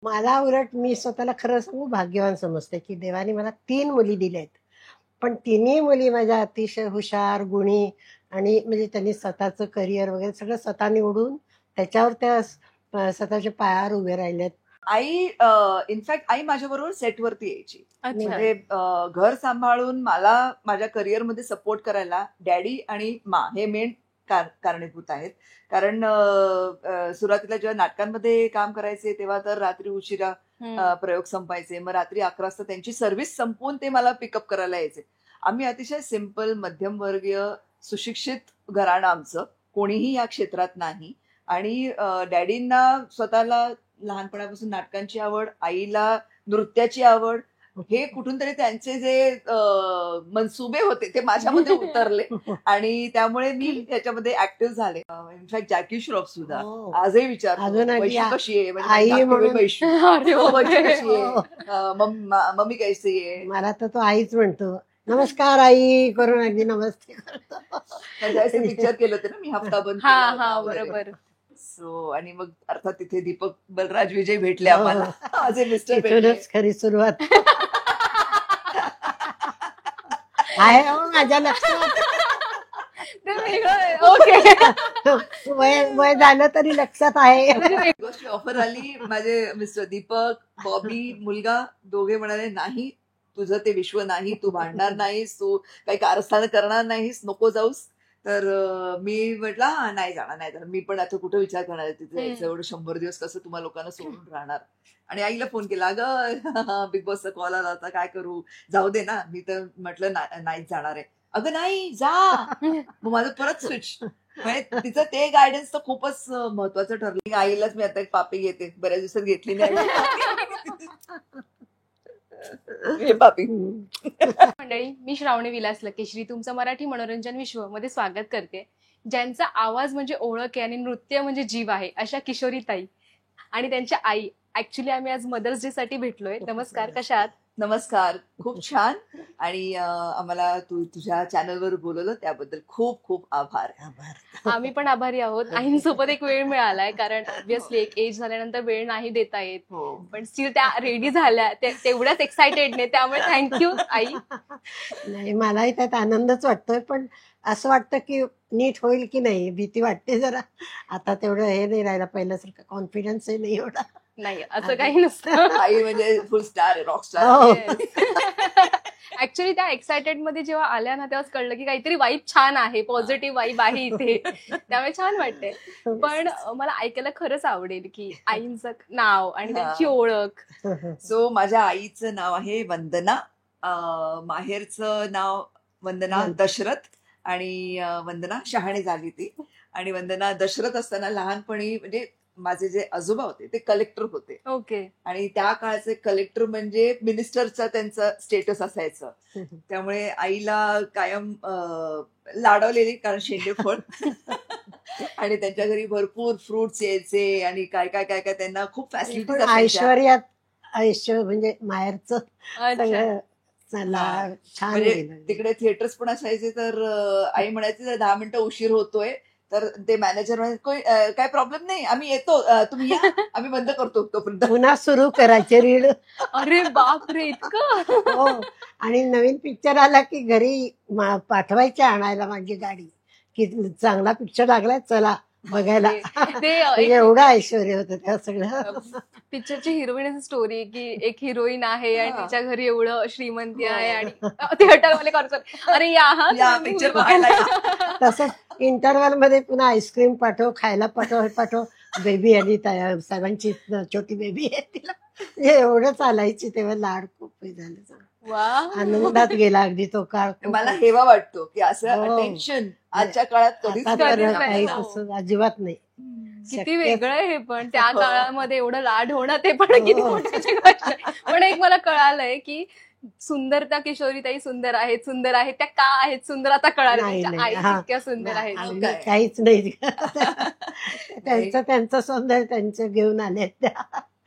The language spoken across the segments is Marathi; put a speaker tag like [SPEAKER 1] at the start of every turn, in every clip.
[SPEAKER 1] मला उलट मी स्वतःला खरं सांगू भाग्यवान समजते की देवाने मला 3 मुली दिल्या आहेत. पण तिन्ही मुली माझ्या अतिशय हुशार, गुणी आणि म्हणजे त्यांनी स्वतःचं करिअर वगैरे सगळं स्वतः निवडून त्याच्यावर त्या स्वतःच्या पायावर उभे राहिलेत.
[SPEAKER 2] आई इनफॅक्ट आई माझ्याबरोबर सेटवरती यायची.
[SPEAKER 3] अच्छा.
[SPEAKER 2] म्हणजे घर सांभाळून मला माझ्या करिअरमध्ये सपोर्ट करायला डॅडी आणि मा हे मेन कारणीभूत आहेत. कारण सुरुवातीला जेव्हा नाटकांमध्ये काम करायचे तेव्हा तर रात्री उशिरा प्रयोग संपायचे. मग रात्री 11 वाजता त्यांची सर्व्हिस संपवून ते मला पिकअप करायला यायचे. आम्ही अतिशय सिंपल मध्यमवर्गीय सुशिक्षित घराणं आमचं, कोणीही या क्षेत्रात नाही. आणि डॅडींना स्वतःला लहानपणापासून नाटकांची आवड, आईला नृत्याची आवड, हे कुठून तरी त्यांचे जे मनसुबे होते ते माझ्यामध्ये उतरले आणि त्यामुळे मी त्याच्यामध्ये ऍक्टिव्ह झाले. इनफॅक्ट जॅकी श्रॉफ सुद्धा
[SPEAKER 1] हो.
[SPEAKER 2] आजही विचारतो
[SPEAKER 1] अजून आधी
[SPEAKER 2] वैशू कशी आहे, म्हणजे
[SPEAKER 1] आई
[SPEAKER 2] धाकटी
[SPEAKER 1] म्हणून-
[SPEAKER 2] वैशू
[SPEAKER 3] अरे वा.
[SPEAKER 2] वैशू कशी
[SPEAKER 1] हो.
[SPEAKER 2] आहे, मम्मी कैसी आहे.
[SPEAKER 1] मला तर तो आईच म्हणतो. नमस्कार आई करून अगदी नमस्ते करतो.
[SPEAKER 2] त्याचे पिक्चर केलं होतं ना मी, हफ्ता बंद
[SPEAKER 3] हा
[SPEAKER 2] केला होता
[SPEAKER 3] हा
[SPEAKER 2] वगैरे.
[SPEAKER 3] बरोबर.
[SPEAKER 2] सो आणि मग अर्थात तिथे दीपक बलराज विजय भेटले आम्हाला, माझे मिस्टर भेटले.
[SPEAKER 1] इथूनच खरी सुरुवात आहे हो माझ्या लक्षात.
[SPEAKER 3] ते वेगळं आहे. ओके.
[SPEAKER 1] वय झालं तरी लक्षात आहे.
[SPEAKER 2] गोष्टी ऑफर आली, माझे मिस्टर दीपक, बॉबी, मुलगा दोघे म्हणाले नाही, तुझं ते विश्व नाही, तू भांडणार नाहीस, तू काही कारस्थान करणार नाहीस, नको जाऊस. तर मी म्हटलं हा नाही जाणार. मी पण आता कुठं विचार करणार आहे तिथे जायचं, एवढं 100 दिवस कसं तुम्हा लोकांना सोडून राहणार. आणि आईला फोन केला, अगं बिग बॉसचा कॉल आला होता, काय करू, जाऊ दे ना. मी तर म्हटलं नाहीच जाणार आहे. अगं नाही जा. मग माझं परत स्विच. म्हणजे तिचं ते गायडन्स तर खूपच महत्वाचं ठरलं. आईलाच मी आता एक पापी घेते, बऱ्याच दिवसात घेतली नाही. हे पापी.
[SPEAKER 3] मंडळी, मी श्रावणी विलास लकेश्री तुमचं मराठी मनोरंजन विश्व मध्ये स्वागत करते. ज्यांचा आवाज म्हणजे ओळख आहे आणि नृत्य म्हणजे जीव आहे अशा किशोरी ताई आणि त्यांच्या आई. ऍक्च्युली आम्ही आज मदर्स डे साठी भेटलोय. नमस्कार, कशा आहात?
[SPEAKER 2] नमस्कार, खूप छान. आणि आम्हाला तू तुझ्या चॅनलवर बोलवलं त्याबद्दल खूप खूप आभार.
[SPEAKER 3] आम्ही पण आभारी आहोत. आईंसोबत एक वेळ मिळालाय, कारण ऑब्व्हियसली एक एज झाल्यानंतर वेळ नाही देता येत,
[SPEAKER 2] हो.
[SPEAKER 3] पण स्टील त्या रेडी झाल्या, तेवढ्याच एक्साइटेडने. त्यामुळे थँक्यू आई.
[SPEAKER 1] नाही मलाही त्यात आनंदच वाटतोय, पण असं वाटतं की नीट होईल की नाही, भीती वाटते जरा. आता तेवढं हे नाही राहिलं पहिल्यासारखं, कॉन्फिडन्स नाही एवढा.
[SPEAKER 3] नाही असं काही नसतं.
[SPEAKER 2] आई म्हणजे फुल स्टार आहे, रॉक स्टार.
[SPEAKER 1] हो.
[SPEAKER 3] ऍक्च्युली त्या एक्सायटेड मध्ये जेव्हा आल्या ना तेव्हाच कळलं की काहीतरी वाईब छान आहे, पॉझिटिव्ह वाईब आहे इथे. त्यामुळे छान वाटते. पण मला ऐकायला खरंच आवडेल की आईंचं नाव आणि त्यांची ओळख.
[SPEAKER 2] सो माझ्या आईचं नाव आहे वंदना, माहेरचं नाव वंदना दशरथ, आणि वंदना शहाणे झाली ती. आणि वंदना दशरथ असताना लहानपणी म्हणजे माझे जे आजोबा होते ते कलेक्टर होते.
[SPEAKER 3] ओके.
[SPEAKER 2] आणि त्या काळचे कलेक्टर म्हणजे मिनिस्टरचा त्यांचं स्टेटस असायचं. त्यामुळे आईला कायम लाडवलेली, कारण शेंडेफळ. आणि त्यांच्या घरी भरपूर फ्रुट्स यायचे आणि काय काय काय काय त्यांना खूप फॅसिलिटीज असायच्या.
[SPEAKER 1] ऐश्वर्यात आयुष्य म्हणजे माहेरचं
[SPEAKER 3] अच्छा.
[SPEAKER 1] सगळं चला छान
[SPEAKER 2] म्हणजे
[SPEAKER 1] गेलं.
[SPEAKER 2] तिकडे थिएटर्स पण असायचे, तर आई म्हणायची 10 मिनिटं उशीर होतोय, तर ते मॅनेजर म्हणायचे काय प्रॉब्लेम नाही, आम्ही येतो, तुम्ही या, आम्ही बंद करतो तोपर्यंत.
[SPEAKER 1] पुन्हा सुरू करायचे रीड.
[SPEAKER 3] अरे बापरे, इतकं.
[SPEAKER 1] हो. आणि नवीन पिक्चर आला की घरी पाठवायचे आणायला माझी गाडी, की चांगला पिक्चर लागलाय चला बघायला.
[SPEAKER 3] ते
[SPEAKER 1] म्हणजे एवढं ऐश्वर्य होतं त्या सगळं.
[SPEAKER 3] पिक्चरची हिरोईन स्टोरी की एक हिरोईन आहे आणि
[SPEAKER 2] हा.
[SPEAKER 3] तिच्या घरी एवढं श्रीमंती आहे आणि थिएटरवाले करतात अरे या हा
[SPEAKER 2] या
[SPEAKER 3] तुम्ही
[SPEAKER 2] पिक्चर
[SPEAKER 3] movie
[SPEAKER 2] बघायला
[SPEAKER 3] बघा.
[SPEAKER 2] या.
[SPEAKER 1] तसंच इंटरव्हल मध्ये पुन्हा आईस्क्रीम पाठव, खायला पाठव, हे पाठव. बेबी आली सर्वांची छोटी बेबी आहे तिला. एवढं चालायची तेव्हा, लाड खूप हे झालं.
[SPEAKER 3] वा.
[SPEAKER 1] आनंदात गेला अगदी तो काळ.
[SPEAKER 2] मला हेवा वाटतो की असं
[SPEAKER 1] हो.
[SPEAKER 2] अटेन्शन आजच्या काळात कधीच
[SPEAKER 1] आता तर
[SPEAKER 3] कधीच
[SPEAKER 2] नाही.
[SPEAKER 1] काही
[SPEAKER 3] नाही.
[SPEAKER 1] तसं अजिबात नाही.
[SPEAKER 3] किती
[SPEAKER 1] शक्यच-
[SPEAKER 3] वेगळं आहे हे, पण त्या
[SPEAKER 2] हो.
[SPEAKER 3] काळामध्ये एवढं लाड होणं ते पण किती
[SPEAKER 1] हो.
[SPEAKER 3] मोठी गोष्ट आहे. पण एक मला कळालंय की सुंदरता किशोरीताई सुंदर आहेत त्या का आहेत सुंदर, आता कळालं
[SPEAKER 1] नाही,
[SPEAKER 3] त्यांच्या
[SPEAKER 1] नाही.
[SPEAKER 3] आई
[SPEAKER 1] हा.
[SPEAKER 3] इतक्या सुंदर आहेत.
[SPEAKER 1] आम्ही
[SPEAKER 2] काय?
[SPEAKER 1] काहीच नाही. त्यांचं सौंदर्य त्यांचं घेऊन आले त्या.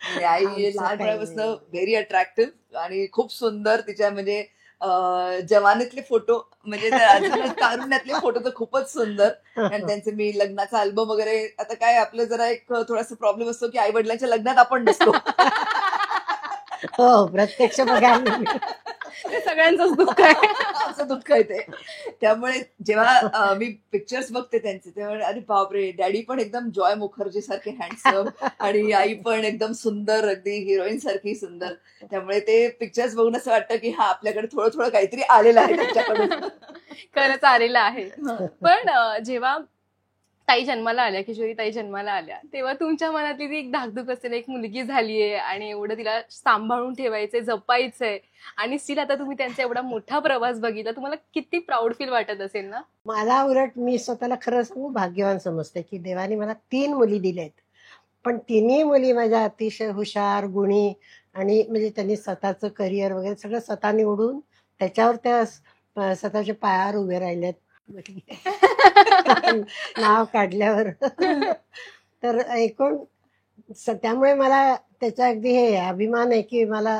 [SPEAKER 2] आणि आई
[SPEAKER 1] आमचं काही
[SPEAKER 2] लहानपणापासून
[SPEAKER 1] नाही.
[SPEAKER 2] व्हेरी अट्रॅक्टिव्ह आणि खूप सुंदर. तिच्या म्हणजे जवानीतले फोटो म्हणजे तारुण्यातले फोटो तर खूपच सुंदर आणि त्यांचे मी लग्नाचा अल्बम वगैरे. आता काय आपलं जरा एक थोडासा प्रॉब्लेम असतो की आई वडिलांच्या लग्नात आपण नसतो.
[SPEAKER 1] हो, प्रत्यक्ष बघायला
[SPEAKER 3] ते सगळ्यांचंच दुःख आहे.
[SPEAKER 2] असं दुःख आहे ते. त्यामुळे जेव्हा मी पिक्चर्स बघते त्यांचे तेव्हा अरे बापरे, डॅडी पण एकदम जॉय मुखर्जी सारखे हँडसम आणि आई पण एकदम सुंदर, अगदी हिरोईन सारखी सुंदर. त्यामुळे ते पिक्चर्स बघून असं वाटतं की हा आपल्याकडे थोडं थोडं काहीतरी आलेलं आहे त्यांच्याकडून.
[SPEAKER 3] खरंच आलेलं आहे. पण जेव्हा ताई जन्माला आल्या, किशोरी ताई जन्माला आल्या, तेव्हा तुमच्या मनातली ती एक धाकधूक असेल, एक मुलगी झालीये आणि एवढं तिला सांभाळून ठेवायचंय, जपायचंय आणि स्टिल आता तुम्ही त्यांचा एवढा मोठा प्रवास बघितला, तुम्हाला किती प्राऊड फील वाटत असेल ना?
[SPEAKER 1] मला उलट मी स्वतःला खरं सांगू भाग्यवान समजते की देवाने मला 3 मुली दिल्या आहेत. पण तिन्ही मुली माझ्या अतिशय हुशार, गुणी आणि म्हणजे त्यांनी स्वतःचं करिअर वगैरे सगळं स्वतः निवडून त्याच्यावर त्या स्वतःच्या पायावर उभे राहिल्यात. नाव काढल्यावर तर एकूण त्यामुळे मला त्याचा अगदी हे अभिमान आहे की मला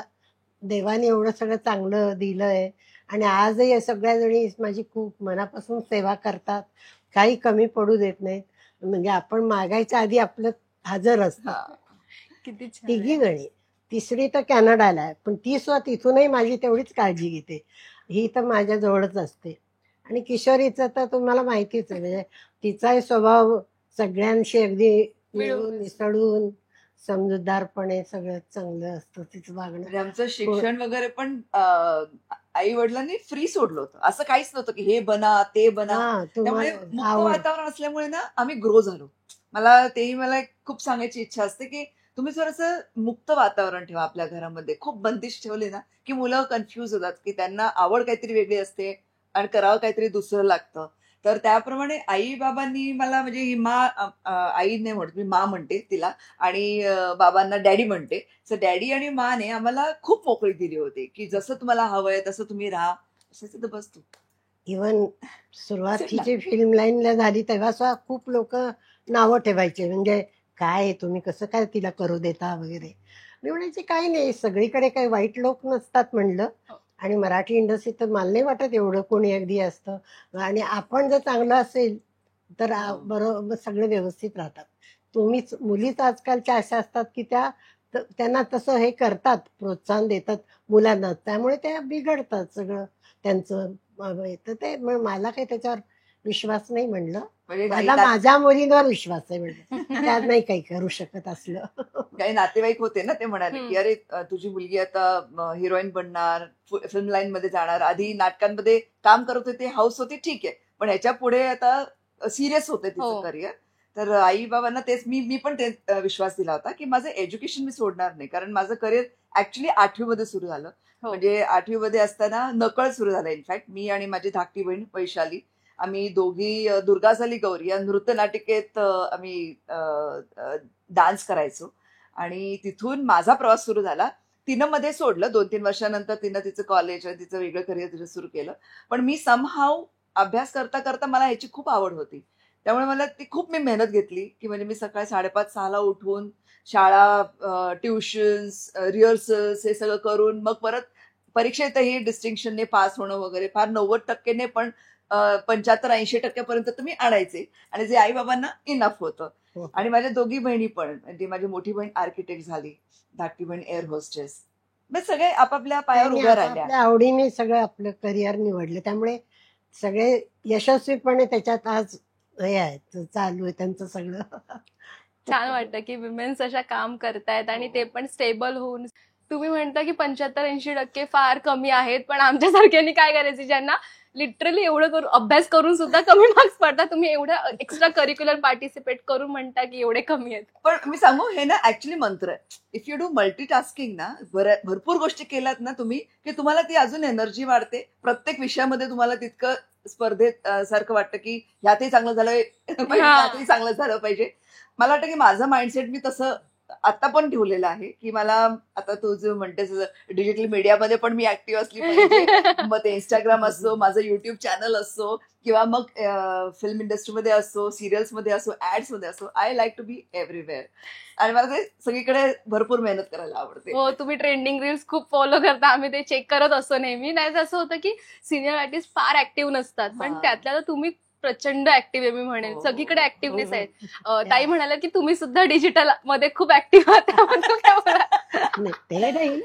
[SPEAKER 1] देवाने एवढं सगळं चांगलं दिलंय आणि आजही या सगळ्या जणी माझी खूप मनापासून सेवा करतात, काही कमी पडू देत नाहीत. म्हणजे आपण मागायच्या आधी आपलं हजर असतं.
[SPEAKER 3] किती छान.
[SPEAKER 1] तिघी जणी, तिसरी तर कॅनडाला आहे, पण ती सुद्धा तिथूनही माझी तेवढीच काळजी घेते. ही तर माझ्या जवळच असते. आणि किशोरीचं तर तुम्हाला माहितीच आहे, म्हणजे तिचाही स्वभाव सगळ्यांशी अगदी मिळून मिसळून समजूतदारपणे सगळं चांगलं असतं तिचं वागणं.
[SPEAKER 2] म्हणजे आमचं शिक्षण वगैरे पण आई वडिलांनी फ्री सोडलं होतं. असं काहीच नव्हतं की हे बना ते बना.
[SPEAKER 1] हा,
[SPEAKER 2] त्यामुळे
[SPEAKER 1] तुम्हाला
[SPEAKER 2] मुक्त
[SPEAKER 1] आवड.
[SPEAKER 2] वातावरण असल्यामुळे ना आम्ही ग्रो झालो. मला एक खूप सांगायची इच्छा असते की तुम्ही थोडंसं मुक्त वातावरण ठेवा आपल्या घरामध्ये. खूप बंदिश ठेवले ना की मुलं कन्फ्युज होतात की त्यांना आवड काहीतरी वेगळी असते आणि करावं काहीतरी दुसरं लागतं. तर त्याप्रमाणे आई बाबांनी मला म्हणजे ही आई नाही म्हणत मी मा म्हणते तिला आणि बाबांना डॅडी म्हणते. सो डॅडी आणि माने आम्हाला खूप मोकळी दिली होती की जसं तुम्हाला हवंय तसं तुम्ही राहा. असं तिथं बस तू.
[SPEAKER 1] इवन सुरुवातीची फिल्म लाईनला झाली तेव्हा सुद्धा खूप लोक नावं ठेवायचे, म्हणजे काय तुम्ही कसं काय तिला करू देता वगैरे. मी म्हणायचे काही नाही, सगळीकडे काही वाईट लोक नसतात म्हणलं. आणि मराठी इंडस्ट्रीत तर मला नाही वाटत एवढं कोणी अगदी असतं. आणि आपण जर चांगलं असेल तर बरोबर सगळे व्यवस्थित राहतात. तुम्हीच मुलीच आजकालच्या अशा असतात की त्यांना तसं हे करतात, प्रोत्साहन देतात मुलांना, त्यामुळे त्या बिघडतात सगळं त्यांचं. तर ते मला काही त्याच्यावर विश्वास नाही म्हणलं.
[SPEAKER 2] म्हणजे
[SPEAKER 1] मला माझ्या मुलींवर विश्वास आहे म्हणलं, त्यात नाही काही करू शकत असलं.
[SPEAKER 2] काही नातेवाईक होते ना, ते म्हणाले की अरे तुझी मुलगी आता हिरोईन बनणार, फिल्म लाईन मध्ये जाणार. आधी नाटकांमध्ये काम करत होते, हाऊस होती, ठीक आहे, पण ह्याच्या पुढे आता सिरियस होते तिचं करिअर. तर आई बाबांना तेच मी पण ते विश्वास दिला होता की माझं एज्युकेशन मी सोडणार नाही, कारण माझं करिअर ऍक्च्युली 8वी मध्ये सुरू झालं. म्हणजे 8वी मध्ये असताना नकळ सुरू झालं. इनफॅक्ट मी आणि माझी धाकटी बहीण वैशाली आम्ही दोघी दुर्गा झाली गौरी या नृत्य नाटिकेत आम्ही डान्स करायचो आणि तिथून माझा प्रवास सुरू झाला. तिनं मध्ये सोडलं, 2-3 वर्षानंतर तिनं तिचं कॉलेज आणि तिचं वेगळं करिअर तिनं सुरू केलं. पण मी समहाव अभ्यास करता करता मला ह्याची खूप आवड होती. त्यामुळे मला ती खूप मी मेहनत घेतली की म्हणजे मी सकाळी 5:30-6ला उठून शाळा, ट्युशन्स, रिहर्सल्स हे सगळं करून मग परत परीक्षेतही डिस्टिंक्शनने पास होणं वगैरे, फार 90% पण 75-80% पर्यंत तुम्ही आणायचे आणि जे आई बाबांना इनफ होतं. आणि माझ्या दोघी बहिणी पण, म्हणजे माझी मोठी बहीण आर्किटेक्ट झाली, धाकटी बहीण एअर होस्टेस. सगळे आपापल्या पायावर उभ्या राहिल्या.
[SPEAKER 1] आपल्या आवडीने सगळं आपलं करिअर निवडलं, त्यामुळे सगळे यशस्वीपणे त्याच्यात आज हे आहे, चालू आहे त्यांचं सगळं.
[SPEAKER 3] छान वाटतं की विमेन्स अशा काम करतायत आणि ते पण स्टेबल होऊन. तुम्ही म्हणता की 75-80% फार कमी आहेत, पण आमच्यासारख्यांनी काय करायचे ज्यांना लिटरली एवढं करून अभ्यास करून सुद्धा कमी मार्क्स पडतात, तुम्ही एवढं एक्स्ट्रा करिक्युलर पार्टिसिपेट करून म्हणता की एवढे कमी आहेत.
[SPEAKER 2] पण मी सांगू, हे ना ऍक्च्युली मंत्र आहे. इफ यू डू मल्टीटास्किंग ना, भरपूर गोष्टी केल्यात ना तुम्ही, की तुम्हाला ती अजून एनर्जी वाढते. प्रत्येक विषयामध्ये तुम्हाला तितकं स्पर्धेत सारखं वाटतं की ह्यातही चांगलं झालं पाहिजे, ह्यातही चांगलं झालं पाहिजे. मला वाटतं की माझं माइंडसेट मी तसं आता पण ठेवलेलं आहे की मला आता तू जो म्हणतेस डिजिटल मीडियामध्ये पण मी ऍक्टिव्ह असली पाहिजे. मग ते इंस्टाग्राम असो, माझं युट्यूब चॅनल असो, किंवा मग फिल्म इंडस्ट्रीमध्ये असो, सिरियल्स मध्ये असो, ऍड्स मध्ये असो, I like to be everywhere. आणि मला ते सगळीकडे भरपूर मेहनत करायला आवडते.
[SPEAKER 3] हो, तुम्ही ट्रेंडिंग रील्स खूप फॉलो करता. आम्ही ते चेक करत असतो नेहमी. नाही तर असं होतं की सिनियर आर्टिस्ट फार ऍक्टिव्ह नसतात, पण
[SPEAKER 2] हा.
[SPEAKER 3] त्यातल्या तुम्ही प्रचंड ऍक्टिव्ह आहे. मी म्हणेन
[SPEAKER 2] हो.
[SPEAKER 3] सगळीकडे ऍक्टिव्हनेस आहे.
[SPEAKER 1] हो.
[SPEAKER 3] ताई म्हणाल्या की तुम्ही सुद्धा डिजिटल मध्ये खूप ऍक्टिव्ह आहात. त्याबद्दल काय बोलाल?
[SPEAKER 1] नाही, ते नाही.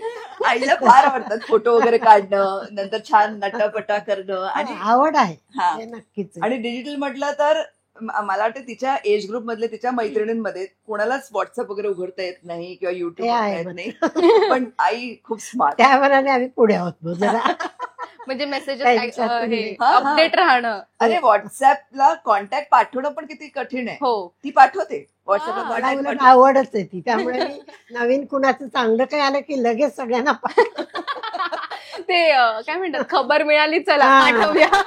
[SPEAKER 2] आईला फार आवडतात फोटो वगैरे काढणं, नंतर छान नटापटा करणं. आणि
[SPEAKER 1] आवड आहे
[SPEAKER 2] हा.
[SPEAKER 1] हे नक्कीच आहे.
[SPEAKER 2] आणि डिजिटल म्हटलं तर मला वाटतं तिच्या एज ग्रुप मधले तिच्या मैत्रिणींमध्ये कोणालाच व्हॉट्सअप वगैरे उघडता येत नाही किंवा युट्यूब
[SPEAKER 1] ते
[SPEAKER 2] उघडता
[SPEAKER 1] आहे
[SPEAKER 2] येत
[SPEAKER 1] पण.
[SPEAKER 2] नाही. पण आई खूप स्मार्ट.
[SPEAKER 1] त्या मनाने आम्ही पुढे आहोत बघ जरा.
[SPEAKER 3] म्हणजे मेसेजेस
[SPEAKER 1] त्यांच्यातून
[SPEAKER 3] हे
[SPEAKER 2] हा, हा.
[SPEAKER 3] अपडेट राहणं.
[SPEAKER 2] अरे व्हॉट्सअपला कॉन्टॅक्ट पाठवणं पण किती कठीण आहे.
[SPEAKER 3] हो.
[SPEAKER 2] ती पाठवते व्हॉट्सअपला
[SPEAKER 3] हा.
[SPEAKER 1] मला
[SPEAKER 2] कॉन्टॅक्ट
[SPEAKER 1] उलट
[SPEAKER 2] पाठवते.
[SPEAKER 1] आवडच आहे ती, त्यामुळे मी नवीन कुणाचं चांगलं काही आलं की लगेच सगळ्यांना
[SPEAKER 3] ते काय म्हणतात, खबर मिळाली चला
[SPEAKER 1] हा.
[SPEAKER 3] पाठवूया.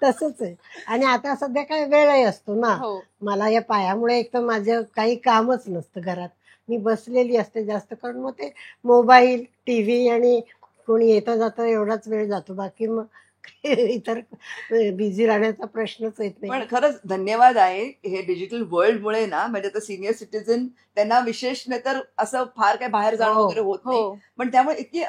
[SPEAKER 1] तसंच आहे. आणि आता सध्या काय वेळही असतो ना.
[SPEAKER 3] हो.
[SPEAKER 1] मला या पायामुळे एक तर माझं काही कामच नसतं घरात. मी बसलेली असते जास्त करून. मग ते मोबाईल, टीव्ही आणि कोणी येतं जातं एवढाच वेळ जातो. बाकी मग इतर बिझी राहण्याचा प्रश्नच येत
[SPEAKER 2] पण
[SPEAKER 1] नाही.
[SPEAKER 2] खरंच धन्यवाद आहे हे डिजिटल वर्ल्डमुळे ना. म्हणजे आता सिनियर सिटीजन त्यांना विशेष नाही तर असं फार काय बाहेर जाणं
[SPEAKER 1] हो.
[SPEAKER 2] वगैरे होत नाही.
[SPEAKER 3] हो.
[SPEAKER 2] पण त्यामुळे इतकी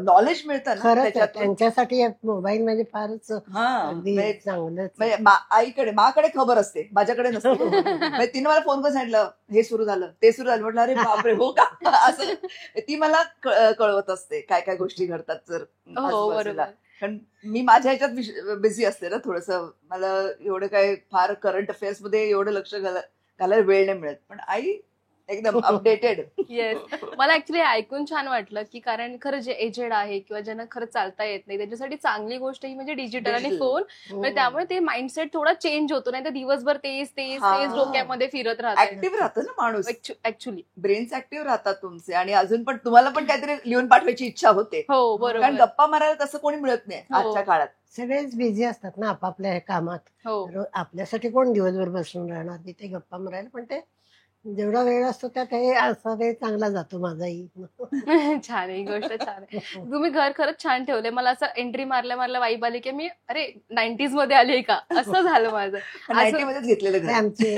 [SPEAKER 2] नॉलेज मिळतं ना
[SPEAKER 1] खरंच आहे,
[SPEAKER 2] त्याच्यातून.
[SPEAKER 1] त्यांच्यासाठी मोबाईल म्हणजे फारच
[SPEAKER 2] हा.
[SPEAKER 1] अगदी
[SPEAKER 2] म्हणजे
[SPEAKER 1] चांगलंच आहे.
[SPEAKER 2] म्हणजे आईकडे माकडे खबर असते, माझ्याकडे नसते. म्हणजे तिने मला फोन करून सांगितलं हे सुरू झालं ते सुरू झालं. म्हटलं अरे बापरे हो का. असं ती मला कळवत असते काय काय गोष्टी घडतात जर
[SPEAKER 3] हो,
[SPEAKER 2] आजूबाजूला.
[SPEAKER 3] बरोबर.
[SPEAKER 2] कारण मी माझ्या ह्याच्यात बिझी असते ना थोडंसं. मला एवढं काय फार करंट अफेअर्स मध्ये एवढं लक्ष घालायला वेळ नाही मिळत. पण आई एकदम अपडेटेड.
[SPEAKER 3] येस. मला ऍक्च्युली ऐकून छान वाटलं की कारण खरं जे एजेड आहे किंवा ज्यांना खरं चालता येत नाही त्यांच्यासाठी चांगली गोष्ट ही म्हणजे डिजिटल आणि
[SPEAKER 2] Digital.
[SPEAKER 3] फोन.
[SPEAKER 1] हो.
[SPEAKER 3] म्हणजे त्यामुळे ते माइंडसेट थोडा चेंज होतो. नाही तर दिवसभर तेच तेच
[SPEAKER 2] हा.
[SPEAKER 3] तेच डोक्यामध्ये फिरत राहतं.
[SPEAKER 2] ऍक्टिव्ह राहतं ना माणूस.
[SPEAKER 3] ऍक्च्युली.
[SPEAKER 2] ब्रेन्स ऍक्टिव्ह राहतात तुमचे. आणि अजून पण तुम्हाला पण काहीतरी लिहून पाठवायची इच्छा होते.
[SPEAKER 3] हो,
[SPEAKER 2] कारण
[SPEAKER 3] बरोबर.
[SPEAKER 2] गप्पा मारायला तसं कोणी मिळत नाही
[SPEAKER 3] हो.
[SPEAKER 2] आजच्या काळात.
[SPEAKER 1] सगळेच बिझी असतात ना आपापल्या कामात.
[SPEAKER 3] हो.
[SPEAKER 1] आपल्यासाठी कोण दिवसभर बसून राहणार तिथे गप्पा मारायला. पण ते जेवढा वेळ असतो त्यात हे असा वेळ चांगला जातो माझाही.
[SPEAKER 3] छान आहे, ही गोष्ट छान आहे. तुम्ही घर खरंच छान ठेवलंय. मला असं एंट्री मारल्या वाईब आली की मी अरे 90s मध्ये आली का असं झालं माझं.
[SPEAKER 2] 90 मध्येच घेतलेलं
[SPEAKER 1] ते
[SPEAKER 2] घर.
[SPEAKER 1] आमचे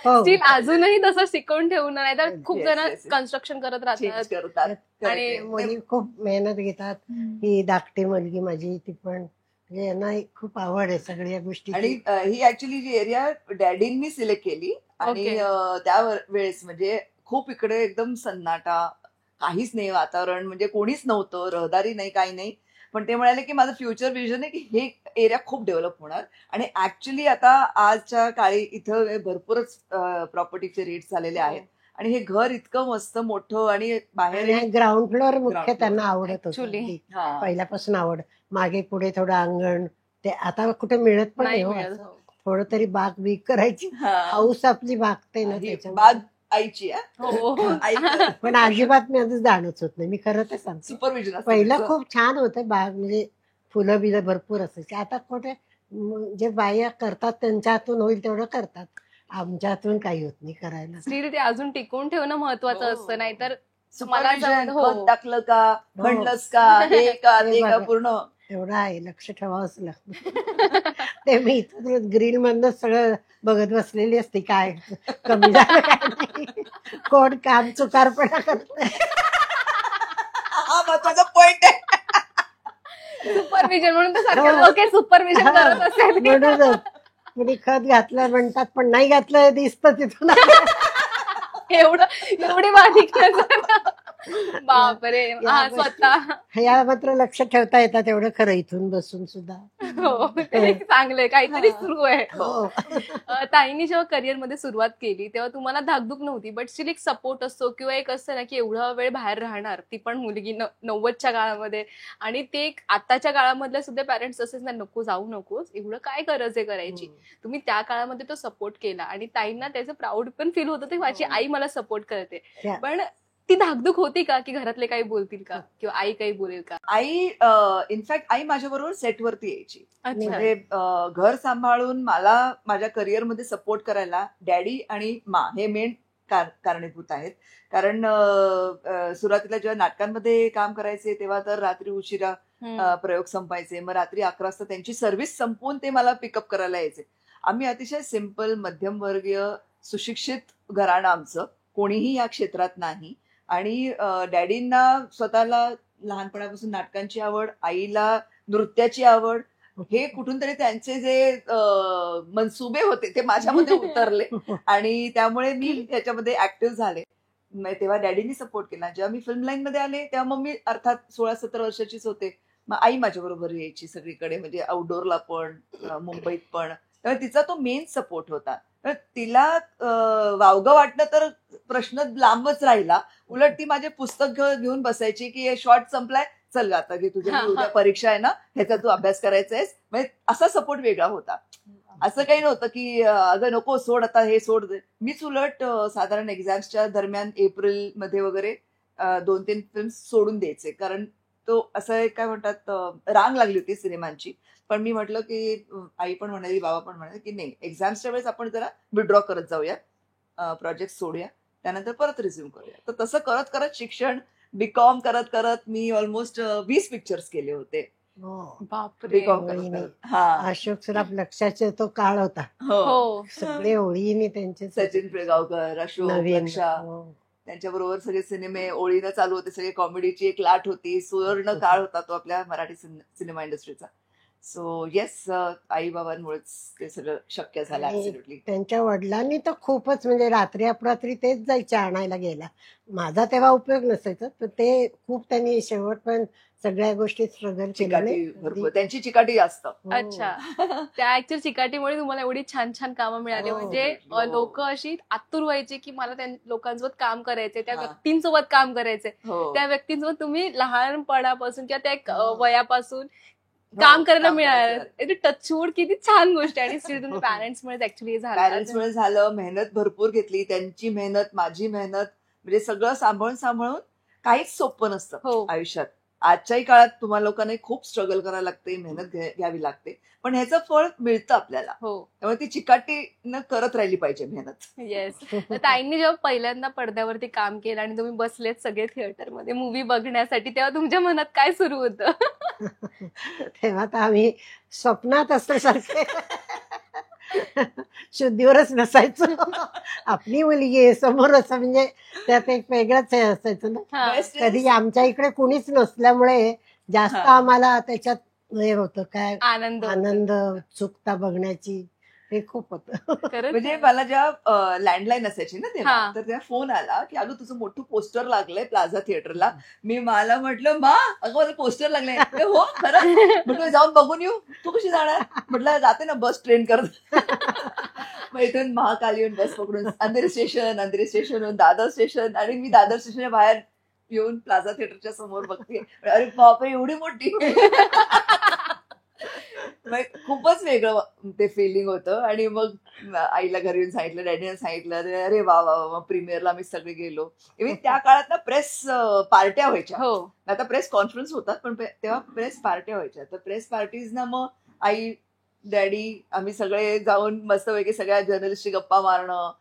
[SPEAKER 1] हो.
[SPEAKER 3] स्टील अजूनही तसं शिकवून ठेवून नाही तर खूप
[SPEAKER 2] Yes,
[SPEAKER 3] जण
[SPEAKER 2] yes, yes.
[SPEAKER 3] कन्स्ट्रक्शन करत राहतात.
[SPEAKER 2] चेंज करतात.
[SPEAKER 3] आणि
[SPEAKER 2] Correct आहे.
[SPEAKER 1] मुली खूप मेहनत घेतात. ही धाकटी मुलगी माझी ती पण म्हणजे यांना खूप आवड आहे सगळ्या
[SPEAKER 2] आणि
[SPEAKER 1] गोष्टीची.
[SPEAKER 2] ही ऍक्च्युली जी एरिया डॅडींनी सिलेक्ट केली. आणि
[SPEAKER 3] Okay.
[SPEAKER 2] त्या वेळेस म्हणजे खूप इकडे एकदम सन्नाटा, काहीच नाही वातावरण, म्हणजे कोणीच नव्हतं, रहदारी नाही, काही नाही. पण ते म्हणाले की माझं फ्युचर विजन आहे की हे एरिया खूप डेव्हलप होणार. आणि ऍक्च्युली आता आजच्या काळी इथं भरपूरच प्रॉपर्टीचे रेट्स झालेले आहेत. आणि हे घर इतकं मस्त मोठं आणि बाहेर
[SPEAKER 1] ग्राउंड फ्लोअर मुख्य
[SPEAKER 2] Ground floor.
[SPEAKER 1] त्यांना आवडत होतं.
[SPEAKER 3] Actually.
[SPEAKER 1] अगदी
[SPEAKER 2] हा.
[SPEAKER 1] पहिल्यापासून आवड. मागे पुढे थोडं अंगण ते आता कुठे मिळत पण नाही
[SPEAKER 3] नाही
[SPEAKER 1] हो
[SPEAKER 3] मिळत.
[SPEAKER 1] असं.
[SPEAKER 3] हो.
[SPEAKER 1] थोडं तरी बाग बीग करायची.
[SPEAKER 2] हा.
[SPEAKER 1] हाऊस आपली भागते ना
[SPEAKER 2] ही
[SPEAKER 1] त्याच्यामुळे.
[SPEAKER 2] बाग आईची
[SPEAKER 3] हो.
[SPEAKER 2] आई
[SPEAKER 1] पण अजिबात मी आधी जाणच होत नाही. मी खरं ते सांगते.
[SPEAKER 2] सुपरविजन
[SPEAKER 1] पहिलं खूप छान होतं बाग म्हणजे फुलं बिलं भरपूर असायची. आता कुठे जे बाया करतात त्यांच्या हातून होईल तेवढं करतात. आमच्या हातून काही होत नाही करायला.
[SPEAKER 3] स्टील ते अजून टिकवून ठेवणं महत्वाचं
[SPEAKER 2] हो.
[SPEAKER 3] असतं. नाहीतर
[SPEAKER 2] सुपरविजन,
[SPEAKER 3] हो.
[SPEAKER 2] खत टाकलं का,
[SPEAKER 1] हो.
[SPEAKER 2] खणलंस का, हे का
[SPEAKER 1] ते
[SPEAKER 2] ते का,
[SPEAKER 1] बघा.
[SPEAKER 2] पूर्ण
[SPEAKER 1] एवढं आहे लक्ष ठेवावंच लागतं. ते मी इथं ग्रिल मधनच सगळं बघत बसलेली असते काय कमी झालं काय नाही. कोण काम चुकारपणा करत नाही.
[SPEAKER 2] हा महत्वाचा पॉइंट आहे.
[SPEAKER 3] सुपरविजन म्हणून तर
[SPEAKER 1] हो.
[SPEAKER 3] सरकार ओके सुपरविजन करत असेल.
[SPEAKER 1] म्हणूनच कुणी खत घातलं म्हणतात पण नाही घातलं दिसतं तिथून.
[SPEAKER 3] एवढी बारीक नजर. बापरे. हा
[SPEAKER 1] या
[SPEAKER 3] स्वतः.
[SPEAKER 1] या मात्र लक्ष ठेवता येतात एवढं खरं इथून बसून सुद्धा.
[SPEAKER 3] हो, ते चांगलंय, काहीतरी सुरू आहे.
[SPEAKER 1] हो.
[SPEAKER 3] ताईंनी जेव्हा करिअर मध्ये सुरुवात केली तेव्हा तुम्हाला धाकधूक नव्हती, बट स्टील एक सपोर्ट असतो किंवा एक असतं ना की एवढा वेळ बाहेर राहणार, ती पण मुलगी 90च्या काळामध्ये. आणि ते एक आताच्या काळामधल्या सुद्धा पॅरेंट्स असेच ना, नको जाऊ नकोस, एवढं काय गरज आहे करायची. तुम्ही त्या काळामध्ये तो सपोर्ट केला आणि ताईंना त्याचं प्राऊड पण फील होतं की माझी आई मला सपोर्ट करते.
[SPEAKER 1] Yeah.
[SPEAKER 3] पण ती धाकधूक होती का की घरातले काही बोलतील का किंवा आई काही बोलेल का?
[SPEAKER 2] आई इनफॅक्ट आई माझ्याबरोबर सेटवरती यायची.
[SPEAKER 3] अच्छा.
[SPEAKER 2] म्हणजे घर सांभाळून मला माझ्या करिअरमध्ये सपोर्ट करायला डॅडी आणि मा हे मेन कारणीभूत आहेत. कारण सुरुवातीला जेव्हा नाटकांमध्ये काम करायचे तेव्हा तर रात्री उशिरा प्रयोग संपायचे, मग रात्री 11 वाजता त्यांची सर्व्हिस संपवून ते मला पिकअप करायला यायचे. आम्ही अतिशय सिंपल मध्यमवर्गीय सुशिक्षित घराणं आमचं, कोणीही या क्षेत्रात नाही. आणि डॅडींना स्वतःला लहानपणापासून नाटकांची आवड, आईला नृत्याची आवड, हे कुठून तरी त्यांचे जे मनसुबे होते ते माझ्यामध्ये उतरले आणि त्यामुळे मी त्याच्यामध्ये ऍक्टिव्ह झाले. तेव्हा डॅडींनी सपोर्ट केला. जेव्हा मी फिल्म लाईन मध्ये आले तेव्हा मग मी अर्थात 16-17 वर्षाचीच होते. मग आई माझ्या बरोबर यायची सगळीकडे, म्हणजे आउटडोअरला पण मुंबईत पण. त्यामुळे तिचा तो मेन सपोर्ट होता. तर तिला वावगं वाटणं तर प्रश्न लांबच राहिला. उलट ती माझे पुस्तक घेऊन बसायची की हे शॉर्ट संपलाय, चल आता घे तुझ्या उद्या परीक्षा आहे ना, ह्याचा तू अभ्यास करायचा आहेस. म्हणजे असा सपोर्ट वेगळा होता. असं काही नव्हतं की अगं नको सोड आता हे सोड. मीच उलट साधारण एक्झाम्सच्या दरम्यान एप्रिलमध्ये वगैरे 2-3 फिल्म सोडून द्यायचे. कारण तो असं एक काय म्हणतात रांग लागली होती सिनेमांची. पण मी म्हटलं की आई पण म्हणाली, बाबा पण म्हणाले की नाही, एक्झाम्सच्या वेळेस आपण जरा विड्रॉ करत जाऊया, प्रोजेक्ट सोडूया, त्यानंतर परत रिझ्यूम करूया. तर तसं करत करत शिक्षण बीकॉम करत करत मी ऑलमोस्ट 20 पिक्चर्स केले होते.
[SPEAKER 3] बापरे.
[SPEAKER 2] बीकॉम करत करत. हा,
[SPEAKER 1] अशोक सराफ लक्षाचे तो काळ होता.
[SPEAKER 3] हो.
[SPEAKER 1] सगळे ओळीने त्यांचे
[SPEAKER 2] सचिन पिळगावकर, अशोक,
[SPEAKER 1] नवीन
[SPEAKER 2] लक्षा,
[SPEAKER 1] हो.
[SPEAKER 2] त्यांच्याबरोबर सगळे सिनेमे ओळीनं चालू होते. सगळे कॉमेडीची एक लाट होती. सुवर्ण काळ होता तो आपल्या मराठी सिनेमा इंडस्ट्रीचा. सो येस, आई बाबांमुळेच ते सगळं शक्य झालं.
[SPEAKER 1] आणि
[SPEAKER 2] ऍब्सोल्युटली.
[SPEAKER 1] त्यांच्या वडिलांनी तर खूपच, म्हणजे रात्री अपरात्री तेच जायचे आणायला गेला. माझा तेव्हा उपयोग नसायचा, तर ते खूप त्यांनी शेवटपर्यंत सगळ्या गोष्टी स्ट्रगल
[SPEAKER 2] चिकाटी भरपूर, त्यांची चिकाटी जास्त.
[SPEAKER 3] अच्छा. त्या ऍक्च्युअली चिकाटीमुळे तुम्हाला एवढी छान छान कामं मिळाली.
[SPEAKER 1] हो.
[SPEAKER 3] म्हणजे
[SPEAKER 2] हो.
[SPEAKER 3] लोक अशी आतुर व्हायची की मला त्या लोकांसोबत काम करायचंय, त्या
[SPEAKER 2] हा.
[SPEAKER 3] व्यक्तींसोबत काम करायचंय.
[SPEAKER 2] हो.
[SPEAKER 3] त्या व्यक्तींसोबत तुम्ही लहानपणापासून किंवा त्या एक
[SPEAKER 1] हो.
[SPEAKER 3] वयापासून काम करायला
[SPEAKER 2] काम
[SPEAKER 3] मिळालं.
[SPEAKER 2] करायचं.
[SPEAKER 3] टचवूड किती छान गोष्ट आहे. आणि स्टिल तुमच्या पॅरेंट्समुळे ऍक्च्युली झालं.
[SPEAKER 2] पॅरेंट्समुळे झालं. मेहनत भरपूर घेतली, त्यांची मेहनत, माझी मेहनत, म्हणजे सगळं सांभाळून काहीच सोपं नसतं
[SPEAKER 3] हो.
[SPEAKER 2] आयुष्यात. आजच्याही काळात तुम्हाला लोकांना खूप स्ट्रगल करायला लागते, मेहनत घ्यावी लागते, पण ह्याचं फळ मिळतं आपल्याला.
[SPEAKER 3] हो.
[SPEAKER 2] त्यामुळे ती चिकाटीनं करत राहिली पाहिजे मेहनत.
[SPEAKER 3] येस. ताईंनी जेव्हा पहिल्यांदा पडद्यावरती काम केलं आणि तुम्ही बसलेत सगळे थिएटरमध्ये मूवी बघण्यासाठी, तेव्हा तुमच्या मनात काय सुरू होतं?
[SPEAKER 1] तेव्हा तर आम्ही स्वप्नात असल्यासारखे शुद्धीवरच नसायचो. आपली मुलगी आहे समोर, असं म्हणजे त्यात एक वेगळंच हे असायचं ना.
[SPEAKER 3] हा.
[SPEAKER 2] Best
[SPEAKER 1] कधी
[SPEAKER 2] is-
[SPEAKER 1] आमच्या इकडे कुणीच नसल्यामुळे जास्त
[SPEAKER 2] हा.
[SPEAKER 1] आम्हाला त्याच्यात हे होतं, काय
[SPEAKER 3] आनंद होतो.
[SPEAKER 1] आनंद, उत्सुकता बघण्याची, हे खूप होतं.
[SPEAKER 3] खरंच
[SPEAKER 2] म्हणजे
[SPEAKER 3] आहे.
[SPEAKER 2] मला जेव्हा लँडलाईन असायची ना तेव्हा,
[SPEAKER 3] हा.
[SPEAKER 2] तर तेव्हा फोन आला की अगं तुझं मोठं पोस्टर लागलंय प्लाझा थिएटरला. मला म्हटलं मा अगं माझं पोस्टर लागलंय. हो खरं? म्हटलं जाऊन बघून येऊ. तू कशी जाणार? म्हटलं जाते ना बस ट्रेन करत. मग इथून महाकाल येऊन बस पकडून अंधेरी स्टेशन दादर स्टेशन, आणि मी दादर स्टेशनच्या बाहेर येऊन प्लाझा थिएटरच्या समोर बघते. अरे बापरे एवढी मोठी. खूपच वेगळं ते फिलिंग होतं. आणि मग आईला घरी येऊन सांगितलं, डॅडीने सांगितलं. अरे वा वा वा, प्रीमियरला आम्ही सगळे गेलो. इव्हन त्या काळात ना प्रेस पार्ट्या व्हायच्या.
[SPEAKER 3] हो.
[SPEAKER 2] आता प्रेस कॉन्फरन्स होतात, पण तेव्हा प्रेस पार्ट्या व्हायच्या. तर प्रेस पार्टीज ना मग आई, डॅडी, आम्ही सगळे जाऊन मस्तपैकी सगळ्या जर्नलिस्टची गप्पा मारणं.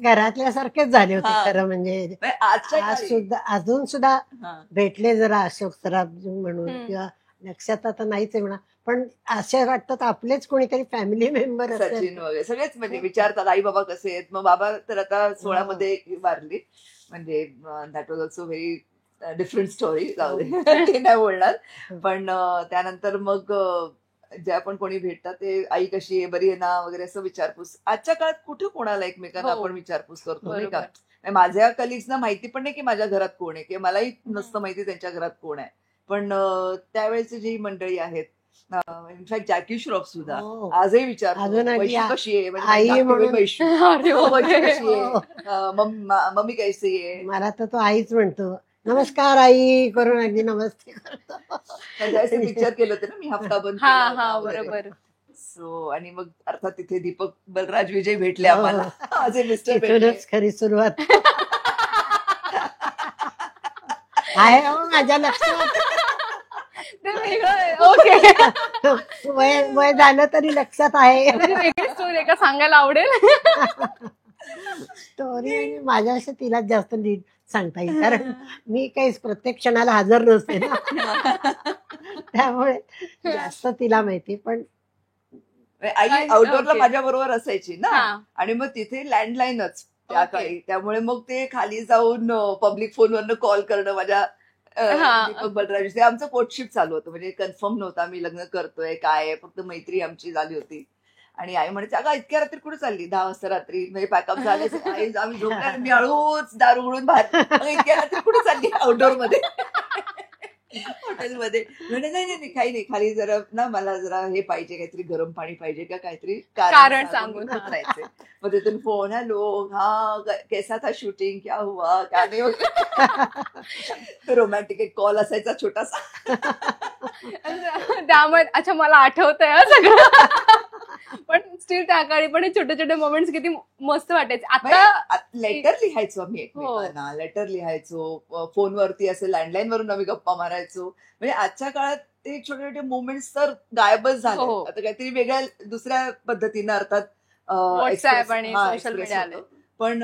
[SPEAKER 1] घरातल्यासारखेच झाले होते
[SPEAKER 2] हा.
[SPEAKER 1] खरं म्हणजे.
[SPEAKER 2] आजच्या
[SPEAKER 1] आज
[SPEAKER 2] काळी-
[SPEAKER 1] सुद्धा, अजून सुद्धा
[SPEAKER 2] हा.
[SPEAKER 1] भेटले जरा अशोक सराफ म्हणून, किंवा लक्षात आता नाहीच आहे म्हणा, पण असे वाटतात आपलेच कोणीतरी फॅमिली मेंबर
[SPEAKER 2] सचिन वगैरे सगळेच म्हणजे विचारतात आई बाबा कसे आहेत. मग बाबा तर आता 16 मध्ये वारली, म्हणजे that was also very different story, ते नाही बोलणार. पण त्यानंतर मग जे आपण कोणी भेटतात ते आई कशी आहे, बरी आहे ना वगैरे असं विचारपूस. आजच्या काळात कुठे कोणाला एकमेकांना
[SPEAKER 3] हो.
[SPEAKER 2] आपण विचारपूस करतो नाही
[SPEAKER 3] बरोबर.
[SPEAKER 2] का. माझ्या कलिग्सना माहिती पण नाही की माझ्या घरात कोण आहे, किंवा मलाही नसतं माहिती त्यांच्या घरात कोण आहे. पण त्यावेळेची जी मंडळी आहेत, इनफॅक्ट जॅकी श्रॉफ सुद्धा
[SPEAKER 1] हो.
[SPEAKER 2] आजही विचारतो
[SPEAKER 1] अजून आधी
[SPEAKER 2] वैशू कशी आहे, म्हणजे
[SPEAKER 1] आई
[SPEAKER 2] माझी
[SPEAKER 1] म्हणून-
[SPEAKER 2] वैशू
[SPEAKER 3] अरे
[SPEAKER 2] वैशू
[SPEAKER 3] बापरे.
[SPEAKER 2] कशी आहे, मम्मी कैसी आहे.
[SPEAKER 1] मला तर तो आईच म्हणतो, नमस्कार आई करून, अगदी नमस्ते करतो.
[SPEAKER 2] त्यावेळेस पिक्चर केलं होतं ना मी, हफ्ता बंद
[SPEAKER 3] हा
[SPEAKER 2] केला
[SPEAKER 3] हा
[SPEAKER 2] होता वगैरे.
[SPEAKER 3] बरोबर.
[SPEAKER 2] सो आणि मग अर्थात तिथे दीपक बलराज विजय भेटले आम्हाला, माझे मिस्टर भेटले.
[SPEAKER 1] तिथूनच खरी सुरुवात आहे. हो, माझ्या लक्षात.
[SPEAKER 3] ते वेगळं आहे. ओके.
[SPEAKER 1] वय झालं तरी लक्षात आहे.
[SPEAKER 3] वेगळी स्टोरी आहे का, सांगायला आवडेल?
[SPEAKER 1] स्टोरी म्हणजे माझ्यापेक्षा तिलाच जास्त नीट सांगता येईल, कारण मी काही प्रत्येक क्षणाला हजर नसते ना. त्यामुळे जास्त तिला माहिती. पण
[SPEAKER 2] आई
[SPEAKER 3] आणि-
[SPEAKER 2] आउटडोअरला
[SPEAKER 3] ओके.
[SPEAKER 2] माझ्या बरोबर असायची ना,
[SPEAKER 3] हा
[SPEAKER 2] आणि मग तिथे लँडलाईनच त्या
[SPEAKER 3] ओके.
[SPEAKER 2] काळी, त्यामुळे मग ते खाली जाऊन पब्लिक फोनवरनं कॉल करणं माझ्या
[SPEAKER 3] हा.
[SPEAKER 2] दीपक बलराज, ते आमचं कोर्टशिप चालू होतं, म्हणजे कन्फर्म नव्हतं आम्ही लग्न करतोय काय आहे, फक्त मैत्री आमची झाली होती. आणि आई म्हणायची, अगं इतक्या रात्री कुठे चालली, 10 वाजता रात्री, म्हणजे पॅकअप झाले, आई आम्ही झोपल्या, मी हळूच दार उघडून बाहेर, "अगं, इतक्या रात्री कुठे चालली आउटडोअर मध्ये हॉटेलमध्ये?" म्हणजे नाही नाही नाही, काही नाही, खाली जरा ना मला जरा हे पाहिजे, काहीतरी गरम पाणी पाहिजे का काहीतरी
[SPEAKER 3] कारण सांगून,
[SPEAKER 2] होत राहायचे. मग तिथून फोन, हॅलो, हा कैसा था शूटिंग, क्या हुआ, क्या नाही वगैरे. रोमॅन्टिक एक कॉल असायचा छोटासा.
[SPEAKER 3] त्यामुळे अच्छा मला आठवतंय हा सगळं. पण स्टील त्या काळी पण हे छोटे छोटे मोमेंट्स किती मस्त वाटायचे. आता
[SPEAKER 2] लेटर लिहायचो आम्ही एकमेकांना, लेटर लिहायचो, फोनवरती असे लँडलाईन वरून आम्ही गप्पा मारायचो. म्हणजे आजच्या काळात ते छोटे छोटे मोमेंट्स तर गायबच झाले.
[SPEAKER 3] हो.
[SPEAKER 2] आता काहीतरी वेगळ्या दुसऱ्या पद्धतीनं, अर्थात
[SPEAKER 3] व्हॉट्सअप आणि सोशल
[SPEAKER 2] एक्सप्रेस
[SPEAKER 3] मीडिया आले.
[SPEAKER 2] होतं. पण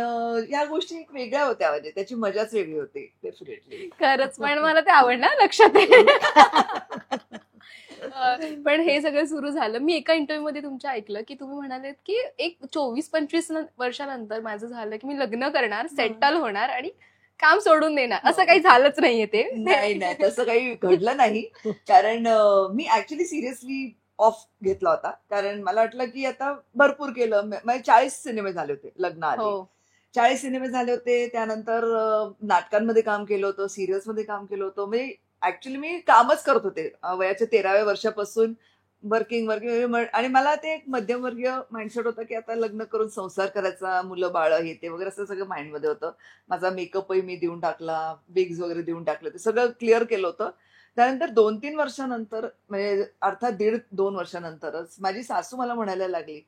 [SPEAKER 2] या गोष्टी एक वेगळ्या होत्या, म्हणजे त्याची मजाच वेगळी होती डेफिनेटली.
[SPEAKER 3] खरंच, पण मला ते आवडलं, लक्षात आहे. पण हे सगळं सुरू झालं, मी एका इंटरव्ह्यू मध्ये तुमच्या ऐकलं की तुम्ही म्हणालेत की एक 24-25 वर्षानंतर माझं झालं की मी लग्न करणार, सेटल होणार आणि काम सोडून देणार. असं काही झालंच नाहीये ते.
[SPEAKER 2] नाही नाही, तसं काही घडलं नाही. कारण मी ऍक्च्युली सिरियसली ऑफ घेतला होता, कारण मला वाटलं की आता भरपूर केलं. म्हणजे 40 सिनेमे झाले होते लग्नाआधी.
[SPEAKER 3] हो
[SPEAKER 2] 40 सिनेमे झाले होते. त्यानंतर नाटकांमध्ये काम केलं होतं, सिरियल्स मध्ये काम केलं होतं. म्हणजे ऍक्च्युली मी कामच करत होते वयाच्या 13व्या वर्षापासून, वर्किंग वर्किंग. आणि मला ते एक मध्यमवर्गीय माइंडसेट होतं की आता लग्न करून संसार करायचा, मुलं बाळ हे ते वगैरे, असं सगळं माइंडमध्ये होतं. माझा मेकअपही मी देऊन टाकला, विग्स वगैरे देऊन टाकले, ते सगळं क्लिअर केलं होतं. त्यानंतर 2-3 वर्षानंतर, म्हणजे अर्थात 1.5-2 वर्षानंतरच माझी सासू मला म्हणायला लागली.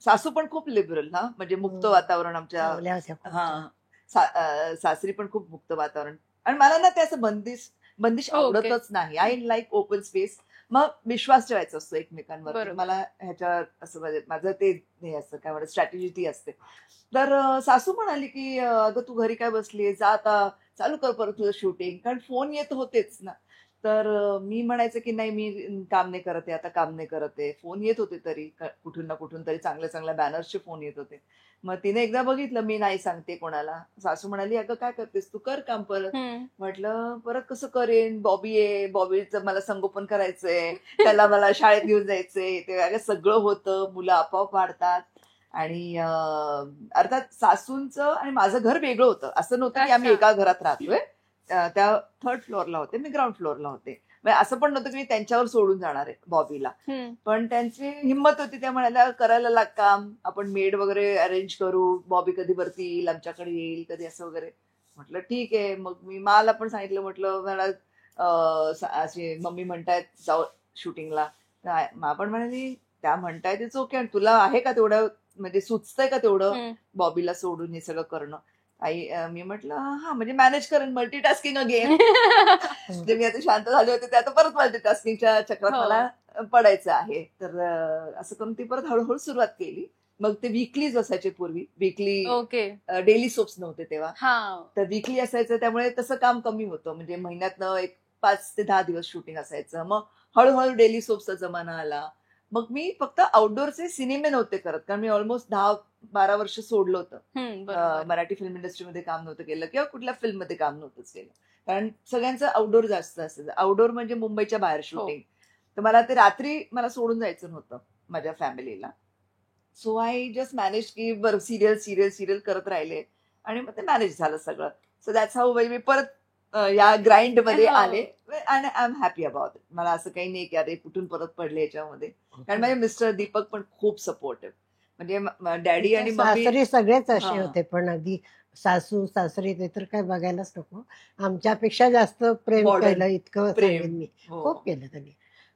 [SPEAKER 2] सासू पण खूप लिबरल, हा, म्हणजे मुक्त वातावरण आमच्या.
[SPEAKER 1] चांगल्या होत्या खूप
[SPEAKER 2] हा,
[SPEAKER 1] छान.
[SPEAKER 2] सासरी पण खूप मुक्त वातावरण. आणि मला ना ते असं बंदिश
[SPEAKER 3] ओके.
[SPEAKER 2] आवडतच नाही. I like open space. मग विश्वास ठेवायचा असतो एकमेकांवर.
[SPEAKER 3] बरोबर.
[SPEAKER 2] मला ह्याच्यावर असं माझं ते हे असतं, काय म्हणतात, स्ट्रॅटेजी ती असते. तर सासू म्हणाली की अगं तू घरी काय बसलीये, जा आता चालू कर परत तुझं शूटिंग, कारण फोन येत होतेच ना. तर मी म्हणायचं की नाही, मी काम नाही करत आहे, आता काम नाही करत आहे. फोन येत होते तरी कुठून ना कुठून तरी, चांगल्या चांगल्या बॅनर्सचे फोन येत होते. मग तिने एकदा बघितलं मी नाही सांगते कोणाला. सासू म्हणाली, अगं काय करतेस तू, कर काम परत. म्हटलं परत कसं करेन, बॉबी आहे, बॉबीचं मला संगोपन करायचंय, त्याला मला शाळेत घेऊन जायचंय, ते अगं सगळं होतं, मुलं आपोआप वाढतात. आणि अर्थात सासूंचं आणि माझं घर वेगळं होतं. असं नव्हतं की आम्ही
[SPEAKER 3] अच्छा.
[SPEAKER 2] एका घरात राहतोय. त्या 3rd फ्लोअरला होते, मी ग्राउंड फ्लोअरला होते. म्हणजे असं पण नव्हतं की मी त्यांच्यावर सोडून जाणार आहे बॉबीला. पण त्यांची हिंमत होती, त्या म्हणाल्या करायला लाग काम, आपण मेड वगैरे अरेंज करू, बॉबी कधी वरती येईल, आमच्याकडे येईल कधी, असं वगैरे. म्हटलं ठीक आहे. मग मी मला पण सांगितलं, म्हटलं मला अशी मम्मी म्हणतायत जाऊ शूटिंगला. मा पण म्हणाली त्या म्हणतायत इट्स ओके, आणि तुला आहे का तेवढं, म्हणजे सुचतंय का तेवढं बॉबीला सोडून हे सगळं करणं. आई मी म्हटलं हा, म्हणजे मॅनेज करेन, मल्टीटास्किंग अगेन. म्हणजे मी आता शांत झाले होते, ते आता परत मल्टीटास्किंगच्या चक्रात
[SPEAKER 3] हो.
[SPEAKER 2] मला पडायचं आहे. तर असं करून ती परत हळूहळू सुरुवात केली. मग ते वीकलीज असायचे पूर्वी, वीकली,
[SPEAKER 3] ओके.
[SPEAKER 2] डेली सोप्स नव्हते तेव्हा.
[SPEAKER 3] हा
[SPEAKER 2] तर वीकली असायचं, त्यामुळे तसं काम कमी होतं. म्हणजे महिन्यातनं एक 5 ते 10 दिवस शूटिंग असायचं. मग हळूहळू डेली सोप्सचा जमाना आला. मग मी फक्त आउटडोअरचे सिनेमे नव्हते करत, कारण मी ऑलमोस्ट 10-12 वर्ष सोडलं होतं.
[SPEAKER 3] बरोबर.
[SPEAKER 2] मराठी फिल्म इंडस्ट्रीमध्ये काम नव्हतं केलं, किंवा कुठल्या फिल्ममध्ये काम नव्हतंच केलं, कारण सगळ्यांचं आउटडोअर जास्त असायचं. आउटडोअर म्हणजे मुंबईच्या बाहेर शूटिंग. तर मला ते रात्री मला सोडून जायचं नव्हतं माझ्या फॅमिलीला. सो आय जस्ट मॅनेज की बरं सिरियल करत राहिले, आणि मग ते मॅनेज झालं सगळं. सो दॅट्स हाऊ मी परत या ग्राइंड मध्ये
[SPEAKER 3] हो.
[SPEAKER 2] आले. आणि I am happy about it. मला असं काही नाही की अरे कुठून परत पडले याच्यामध्ये. कारण माझे मिस्टर दीपक पण खूप सपोर्टिव्ह, म्हणजे डॅडी आणि मम्मी.
[SPEAKER 1] सासरी सगळेच असे
[SPEAKER 2] हा.
[SPEAKER 1] होते, पण अगदी सासू सासरी ते तर काय बघायलाच नको. आमच्यापेक्षा जास्त प्रेम
[SPEAKER 2] Modern
[SPEAKER 1] केलं, इतकं
[SPEAKER 2] प्रेम.
[SPEAKER 1] सांगेन मी.
[SPEAKER 2] हो.
[SPEAKER 1] खूप केलं त्यांनी.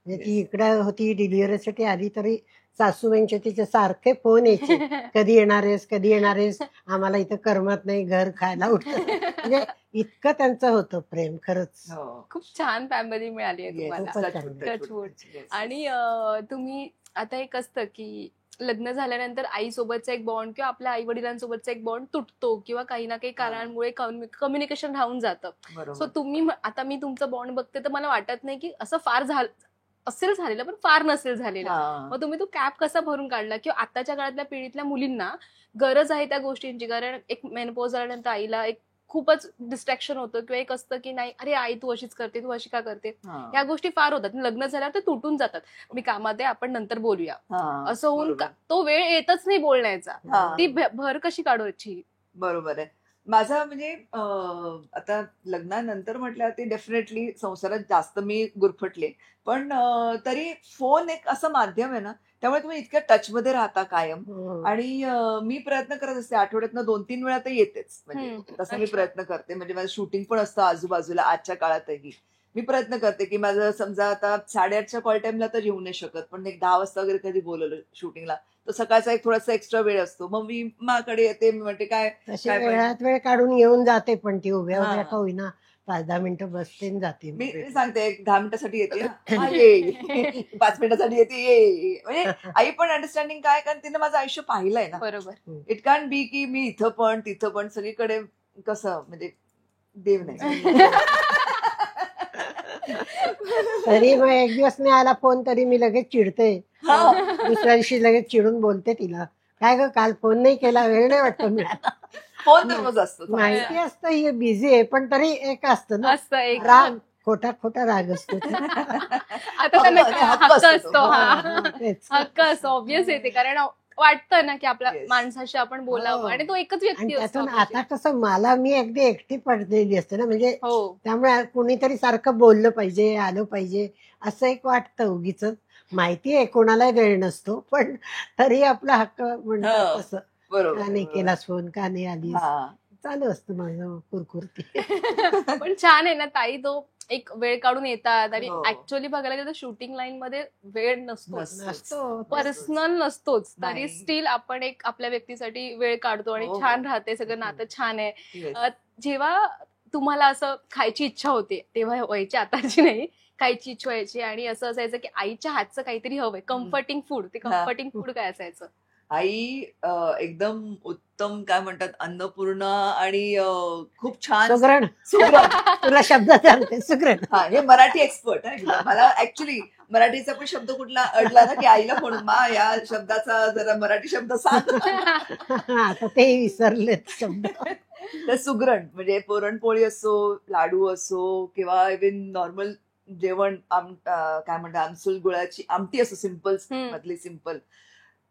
[SPEAKER 1] म्हणजे ती
[SPEAKER 2] Yes.
[SPEAKER 1] इकडे होती, डिलिव्हरीसाठी आली तरी सासूबाईंचे तिचे सारखे फोन यायचे, कधी येणारेस कधी येणारेस, आम्हाला इथं करमत नाही, घर खायला उठतं. म्हणजे इतकं त्यांचं होतं प्रेम, खरंच.
[SPEAKER 2] हो.
[SPEAKER 3] खूप छान फॅमिली मिळाली आहे
[SPEAKER 2] Yes.
[SPEAKER 3] तुम्हाला.
[SPEAKER 1] खूपच
[SPEAKER 2] Touch wood,
[SPEAKER 1] चांगलं.
[SPEAKER 2] touch wood. Yes.
[SPEAKER 3] आणि तुम्ही आता एक असतं की लग्न झाल्यानंतर आईसोबतचा एक बॉन्ड किंवा आपल्या आई वडिलांसोबतचा एक बॉन्ड तुटतो किंवा काही ना काही कारणांमुळे कम्युनिकेशन राहून जातं. सो
[SPEAKER 2] बरोबर.
[SPEAKER 3] तुम्ही आता मी तुमचं बॉन्ड बघते तर मला वाटत नाही की असं फार असेल झालेलं, पण फार नसेल झालेलं.
[SPEAKER 2] हा.
[SPEAKER 3] मग तुम्ही तो कॅप कसा भरून काढला किंवा आताच्या काळातल्या पिढीतल्या मुलींना गरज आहे त्या गोष्टींची, कारण एक मेनोपॉज झाल्यानंतर आईला एक खूपच डिस्ट्रॅक्शन होतं किंवा एक असतं की नाही अरे आई तू अशीच करते, तू अशी का करते,
[SPEAKER 2] हा.
[SPEAKER 3] या गोष्टी फार होतात. लग्न झाल्यावर ते तुटून जातात. मी कामात आहे, आपण नंतर बोलूया
[SPEAKER 2] हा.
[SPEAKER 3] असं होऊन
[SPEAKER 2] बरोबर.
[SPEAKER 3] तो वेळ येतच नाही बोलण्याचा.
[SPEAKER 2] हा.
[SPEAKER 3] ती भर कशी काढवायची?
[SPEAKER 2] बरोबर आहे. माझा म्हणजे आता लग्नानंतर म्हटल्यावरती डेफिनेटली संसारात जास्त मी गुरफटले. पण तरी फोन एक असं माध्यम आहे ना, त्यामुळे तुम्ही इतक्या टचमध्ये राहता कायम.
[SPEAKER 1] हो.
[SPEAKER 2] आणि मी प्रयत्न करत असते, आठवड्यातनं 2-3 वेळा तर येतेच. म्हणजे तसं मी
[SPEAKER 3] अच्छा.
[SPEAKER 2] प्रयत्न करते. म्हणजे माझं शूटिंग पण असतं आजूबाजूला आजच्या काळातही. मी प्रयत्न करते की माझं समजा आता 8:30च्या कॉल टाइमला तर येऊ नाही शकत, पण एक 10 वाजता वगैरे कधी बोलवलं शूटिंगला तर सकाळचा एक थोडासा एक्स्ट्रा वेळ असतो. मग मी माकडे येते, मी म्हणते काय
[SPEAKER 1] तशी
[SPEAKER 2] काय पाहिजे?
[SPEAKER 1] वेळात वेळ काढून येऊन जाते, पण ती उभ्या उभ्या
[SPEAKER 2] हा.
[SPEAKER 1] का होईना 5-10 मिनिटं बसते आणि जाते.
[SPEAKER 2] मी सांगते एक 10 मिनिटासाठी येते हा, ये 5 मिनिटासाठी येते ये. म्हणजे आई पण अंडरस्टँडिंग काय, कारण तिने माझं आयुष्य पाहिलंय ना.
[SPEAKER 3] बरोबर.
[SPEAKER 2] इट कॅन बी की मी इथं पण तिथं पण सगळीकडे कसं म्हणजे देव नाही.
[SPEAKER 1] तरी मग एक दिवस नाही आला फोन तरी मी लगेच चिडते.
[SPEAKER 2] हा.
[SPEAKER 1] दुसऱ्या दिवशी लगेच चिडून बोलते तिला, काय ग काल फोन नाही केला, वेळ नाही वाटतं मिळाला.
[SPEAKER 2] फोन तर रोज असतो.
[SPEAKER 1] माहिती असतं ही बिझी आहे, पण तरी एक असतं ना
[SPEAKER 3] असतं एक
[SPEAKER 1] राग, खोटा राग असतो ते.
[SPEAKER 3] आता त्यांना
[SPEAKER 2] हक्क
[SPEAKER 3] हक्क
[SPEAKER 2] असतो
[SPEAKER 3] असतो.
[SPEAKER 2] तो.
[SPEAKER 3] हा
[SPEAKER 1] तेच.
[SPEAKER 3] हक्क असतो, ऑब्विस येते, कारण वाटतं ना की आपल्या
[SPEAKER 2] Yes.
[SPEAKER 3] माणसाशी आपण बोलावं
[SPEAKER 1] हो.
[SPEAKER 3] आणि तो एकच
[SPEAKER 1] आणि
[SPEAKER 3] व्यक्ती असतो
[SPEAKER 1] त्यातून
[SPEAKER 3] आपल्याशी.
[SPEAKER 1] आता कसं मला मी अगदी एकटी पडलेली असते ना, म्हणजे
[SPEAKER 3] हो
[SPEAKER 1] त्यामुळे कुणीतरी सारखं बोललं पाहिजे, आलं पाहिजे असं एक वाटतं. उगीच माहिती आहे कोणाला वेळ नसतो, पण तरी आपला हक्क म्हणतात
[SPEAKER 2] हो.
[SPEAKER 1] तसं,
[SPEAKER 2] बरोबर
[SPEAKER 1] का नाही
[SPEAKER 2] बरोबर.
[SPEAKER 1] केलास फोन, का नाही आलीस,
[SPEAKER 2] हा.
[SPEAKER 1] चालू असतं माझं कुरकुरती.
[SPEAKER 3] पण छान आहे ना ताई, तो एक वेळ काढून येतात आणि
[SPEAKER 2] हो.
[SPEAKER 3] ऍक्च्युअली बघायला गेलं तर शूटिंग लाईन मध्ये वेळ नसतो,
[SPEAKER 1] नसतो.
[SPEAKER 3] पर्सनल नसतोच, तरी
[SPEAKER 2] नाही.
[SPEAKER 3] स्टील आपण एक आपल्या व्यक्तीसाठी वेळ काढतो आणि
[SPEAKER 2] हो, हो.
[SPEAKER 3] छान राहते, सगळं नातं छान आहे.
[SPEAKER 2] Yes.
[SPEAKER 3] जेव्हा तुम्हाला असं खायची इच्छा होते तेव्हा व्हायची, आताची नाही, खायची इच्छा व्हायची आणि असं असायचं की आईच्या हातचं काहीतरी हवंय, कम्फर्टिंग फूड, ते
[SPEAKER 2] हा.
[SPEAKER 3] कम्फर्टिंग फूड काय असायचं?
[SPEAKER 2] आई एकदम उत्तम काय म्हणतात अन्नपूर्णा आणि खूप छान
[SPEAKER 1] सुगरण,
[SPEAKER 2] सुगरण.
[SPEAKER 1] तुला शब्द सांगते, सुगरण.
[SPEAKER 2] हा, हे मराठी एक्सपर्ट आहे एकदम. मला ऍक्च्युली मराठीचा पण शब्द कुठला अडला ना की आईला म्हणून मा या शब्दाचा जरा मराठी शब्द सांग.
[SPEAKER 1] आता ते विसरलेत शब्द.
[SPEAKER 2] तर सुगरण म्हणजे पुरणपोळी असो, लाडू असो किंवा इव्हन नॉर्मल जेवण काय म्हणतात आमसूल गुळाची आमटी असो, सिंपल मधली सिंपल,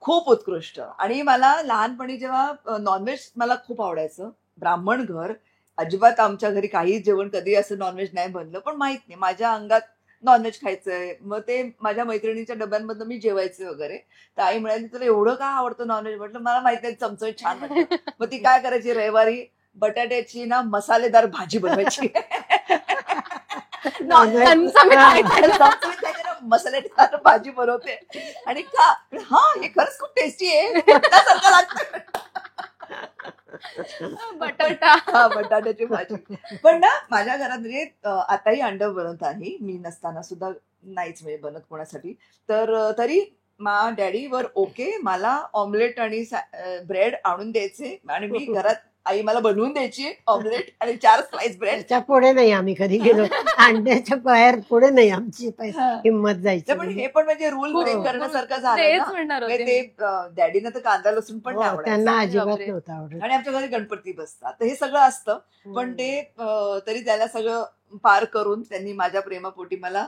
[SPEAKER 2] खूप उत्कृष्ट. आणि मला लहानपणी जेव्हा नॉनव्हेज मला खूप आवडायचं, ब्राह्मण घर, अजिबात आमच्या घरी काही जेवण कधी असं नॉनव्हेज नाही बनलं, पण माहित नाही माझ्या अंगात नॉनव्हेज खायचंय. मग ते माझ्या मैत्रिणीच्या डब्यांमधनं मी जेवायचे वगैरे. तर आई म्हणाली तुला एवढं का आवडतं नॉनव्हेज? म्हटलं मला माहित नाही, चमचमीत छान वाटतं. मग ती काय करायची, रविवारी बटाट्याची ना मसालेदार भाजी बनवायची. मसालेदार भाजी बनवते आणि का हा हे खरंच खूप टेस्टी आहे, मटणासारखं लागतं.
[SPEAKER 3] बटाटा.
[SPEAKER 2] हा, बटाट्याची भाजी. पण ना माझ्या घरात म्हणजे आताही अंड बनवत आहे, मी नसताना सुद्धा नाहीच म्हणजे बनत कोणासाठी. तर तरी डॅडी वर ओके, मला ऑमलेट आणि ब्रेड आणून द्यायचे आणि मी घरात आई मला बनवून द्यायची ऑमलेट आणि 4 स्लाइस ब्रेड.
[SPEAKER 1] त्याच्या पुढे नाही आम्ही कधी गेलो, अंड्याच्या बाहेर पुढे नाही आमची हिंमत जायची.
[SPEAKER 2] पण हे पण म्हणजे रूल
[SPEAKER 3] हो,
[SPEAKER 2] ब्रेक
[SPEAKER 3] हो.
[SPEAKER 2] करण्यासारखं झालं
[SPEAKER 3] तेच
[SPEAKER 2] ना.
[SPEAKER 3] म्हणणार
[SPEAKER 2] म्हणजे
[SPEAKER 3] होते
[SPEAKER 2] ते डॅडीनं तर कांदा लसूण पण नाही
[SPEAKER 1] हो,
[SPEAKER 2] आवडायचं.
[SPEAKER 1] त्यांना अजिबात
[SPEAKER 3] बापरे.
[SPEAKER 1] नव्हतं आवडत.
[SPEAKER 2] आणि आमच्या घरी गणपती बसतात, तर हे सगळं असतं. पण ते तरी त्याला सगळं पार करून त्यांनी माझ्या प्रेमापोटी मला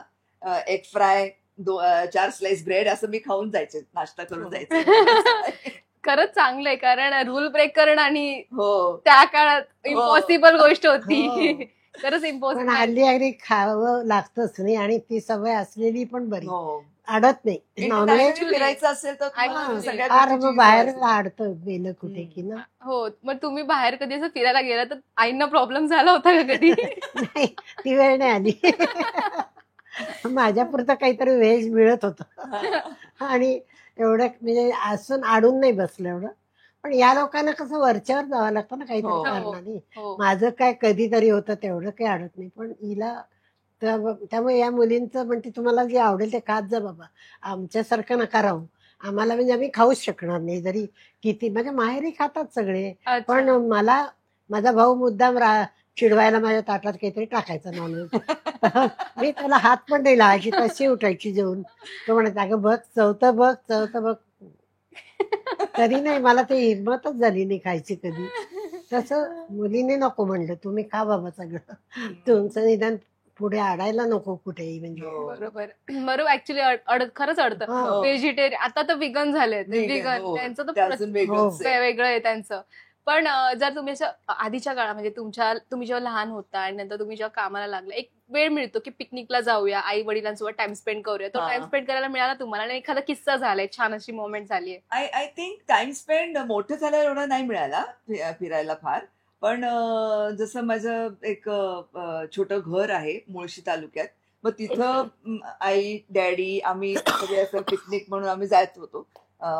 [SPEAKER 2] एग फ्राय, 4 स्लाइस ब्रेड असं मी खाऊन जायचे, नाश्ता करून जायचे.
[SPEAKER 3] खरंच चांगलंय, कारण रूल ब्रेक करणं आणि
[SPEAKER 2] हो,
[SPEAKER 3] त्या काळात इम्पॉसिबल गोष्ट होती.
[SPEAKER 1] हो.
[SPEAKER 3] खरंच
[SPEAKER 1] पण
[SPEAKER 3] इम्पॉसिबल.
[SPEAKER 1] हल्ली अगदी खावं लागतंच नाही, आणि ती सवय असलेली पण बरी,
[SPEAKER 2] हो.
[SPEAKER 1] अडत नाही. नॉनव्हेज
[SPEAKER 2] इंटरनॅशनली फिरायचं असेल तर तुम्हाला
[SPEAKER 3] Actually.
[SPEAKER 2] सगळ्या
[SPEAKER 1] फार
[SPEAKER 2] गोष्टीची
[SPEAKER 1] बाहेर
[SPEAKER 2] सवय असते.
[SPEAKER 1] अडतं गेलं कुठे की ना.
[SPEAKER 3] हो, मग तुम्ही बाहेर कधी असं फिरायला गेला तर आईंना प्रॉब्लेम झाला होता का कधी?
[SPEAKER 1] नाही, ती वेळ नाही आली. माझ्यापुरतं काहीतरी व्हेज मिळत होतं आणि एवढं म्हणजे असून आडून नाही बसलं एवढं. पण या लोकांना कसं वरच्यावर जावं लागतं ना काहीतरी
[SPEAKER 2] हो.
[SPEAKER 1] कारणाने.
[SPEAKER 3] हो.
[SPEAKER 1] माझं काय कधीतरी होतं, तेवढं काही अडत नाही. पण हिला त्यामुळे या मुलींचं म्हणते तुम्हाला जे आवडेल ते खात जा बाबा, आमच्यासारखं नका राहू. आम्हाला म्हणजे आम्ही खाऊच शकणार नाही, जरी किती म्हणजे माहेरी खातात सगळे. पण
[SPEAKER 3] अच्छा.
[SPEAKER 1] मला माझा भाऊ मुद्दाम चिडवायला माझ्या ताटात काहीतरी टाकायचं नॉनव्हेज. मी त्याला हात पण नाही लावायची, तशी उठायची जेवून. तो म्हणायचा, अगं बघ चवतं बघ, चवतं बघ. तरी नाही, मला ते हिंमतच झाली नाही खायची कधी. तसं मुलीने नको म्हणलं, तुम्ही खा बाबा सगळं. तुमचं निदान पुढे अडायला नको कुठेही म्हणजे.
[SPEAKER 2] हो.
[SPEAKER 3] बरोबर. बरोबर ऍक्च्युली खरंच अडतं.
[SPEAKER 1] हा.
[SPEAKER 2] हो.
[SPEAKER 3] व्हेजिटेरियन आता तर विगन झाले,
[SPEAKER 2] Vegan,
[SPEAKER 3] विगन
[SPEAKER 2] हो.
[SPEAKER 3] त्यांचं
[SPEAKER 2] ते
[SPEAKER 3] तर
[SPEAKER 2] अजून वेगळंच आहे.
[SPEAKER 3] वेगळं आहे त्यांचं. पण जर तुम्ही असं आधीच्या काळात म्हणजे तुम्ही जेव्हा लहान होता आणि नंतर तुम्ही जेव्हा कामाला लागला, एक वेळ मिळतो की पिकनिकला जाऊया, आई वडिलांसोबत टाइम स्पेंड करूया. तो
[SPEAKER 2] हा.
[SPEAKER 3] टाइम स्पेंड करायला मिळाला तुम्हाला आणि एखादा किस्सा झालाय, छान अशी मोमेंट झालीये?
[SPEAKER 2] आय थिंक टाइम स्पेंड मोठं झाल्यावर एवढा नाही मिळाला फिरायला फार. पण जसं माझं एक छोटं घर आहे मुळशी तालुक्यात. मग तिथं आई, डॅडी आम्ही सगळे असं पिकनिक म्हणून आम्ही जात होतो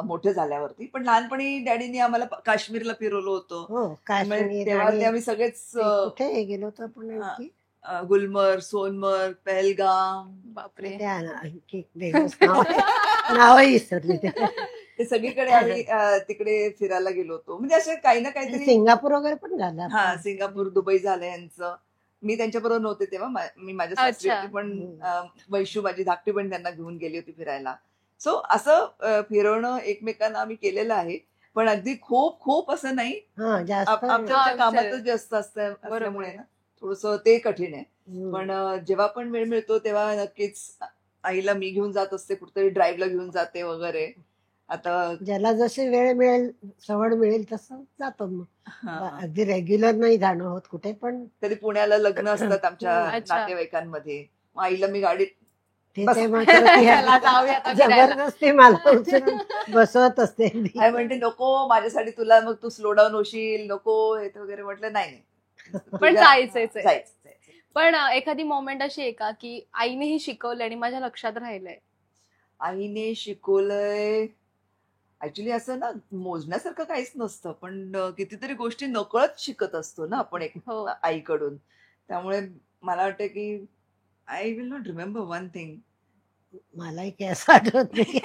[SPEAKER 2] मोठे झाल्यावरती. पण लहानपणी डॅडीने आम्हाला काश्मीरला फिरवलं होतं.
[SPEAKER 1] हो,
[SPEAKER 2] त्यामुळे
[SPEAKER 1] काश्मीर
[SPEAKER 2] तेव्हा
[SPEAKER 1] आणि
[SPEAKER 2] ते आम्ही सगळेच
[SPEAKER 1] ते कुठे गेलो होतो आपण आणखी?
[SPEAKER 2] गुलमर्ग, सोनमर्ग, पहलगाम
[SPEAKER 3] बापरे.
[SPEAKER 1] ते आणखी वेगळंच नाव आहे. नावही विसरली ते.
[SPEAKER 2] ते सगळीकडे आम्ही तिकडे फिरायला गेलो होतो. म्हणजे असं काही ना काहीतरी.
[SPEAKER 1] सिंगापूर वगैरे पण झालं
[SPEAKER 2] हा,
[SPEAKER 1] आपण.
[SPEAKER 2] सिंगापूर, दुबई झालं यांचं. मी त्यांच्याबरोबर नव्हते तेव्हा. मी माझ्या सासरी
[SPEAKER 3] अच्छा.
[SPEAKER 2] होती, पण वैशू माझी धाकटी पण त्यांना घेऊन गेली होती फिरायला. सो असं फिरवणं एकमेकांना आम्ही केलेलं आहे. पण अगदी खूप खूप असं नाही.
[SPEAKER 1] हा, जास्त
[SPEAKER 2] आमच्या
[SPEAKER 3] हा,
[SPEAKER 2] कामातच जास्त असल्यामुळे ना थोडस ते कठीण आहे.
[SPEAKER 1] हम्म.
[SPEAKER 2] पण जेव्हा पण वेळ मिळतो तेव्हा नक्कीच आईला मी घेऊन जात असते, कुठेतरी ड्राईव्हला घेऊन जाते वगैरे. आता
[SPEAKER 1] ज्याला जशी वेळ मिळेल, सवड मिळेल तसं जातो मग. अगदी रेग्युलर नाही जाणं होत कुठे, पण
[SPEAKER 2] तरी पुण्याला लग्न असतात आमच्या
[SPEAKER 3] अच्छा.
[SPEAKER 2] नातेवाईकांमध्ये. मग आईला मी गाडीत
[SPEAKER 1] ते
[SPEAKER 2] बस.
[SPEAKER 1] ते मात्र ती
[SPEAKER 3] चला जाऊया आता फिरायला.
[SPEAKER 1] जबरदस्ती मला उचलून बसवत असते.
[SPEAKER 2] आई म्हणते नको माझ्यासाठी, तुला मग तू स्लो डाऊन होशील, नको हे ते वगैरे. म्हटलं नाही
[SPEAKER 3] पण
[SPEAKER 2] तुझ्या-
[SPEAKER 3] जायचंच आहे.
[SPEAKER 2] जायचं.
[SPEAKER 3] पण एखादी मोमेंट अशी आहे का की आईनेही शिकवलं आणि माझ्या लक्षात राहिलंय?
[SPEAKER 2] आईने शिकवलंय ऍक्च्युली असं ना मोजण्यासारखं काहीच नसतं, पण कितीतरी गोष्टी नकळत शिकत असतो ना आपण एक
[SPEAKER 3] हो.
[SPEAKER 2] आईकडून. त्यामुळे मला वाटतं की I will not remember one thing
[SPEAKER 1] मलाही काही असं आठवत नाही.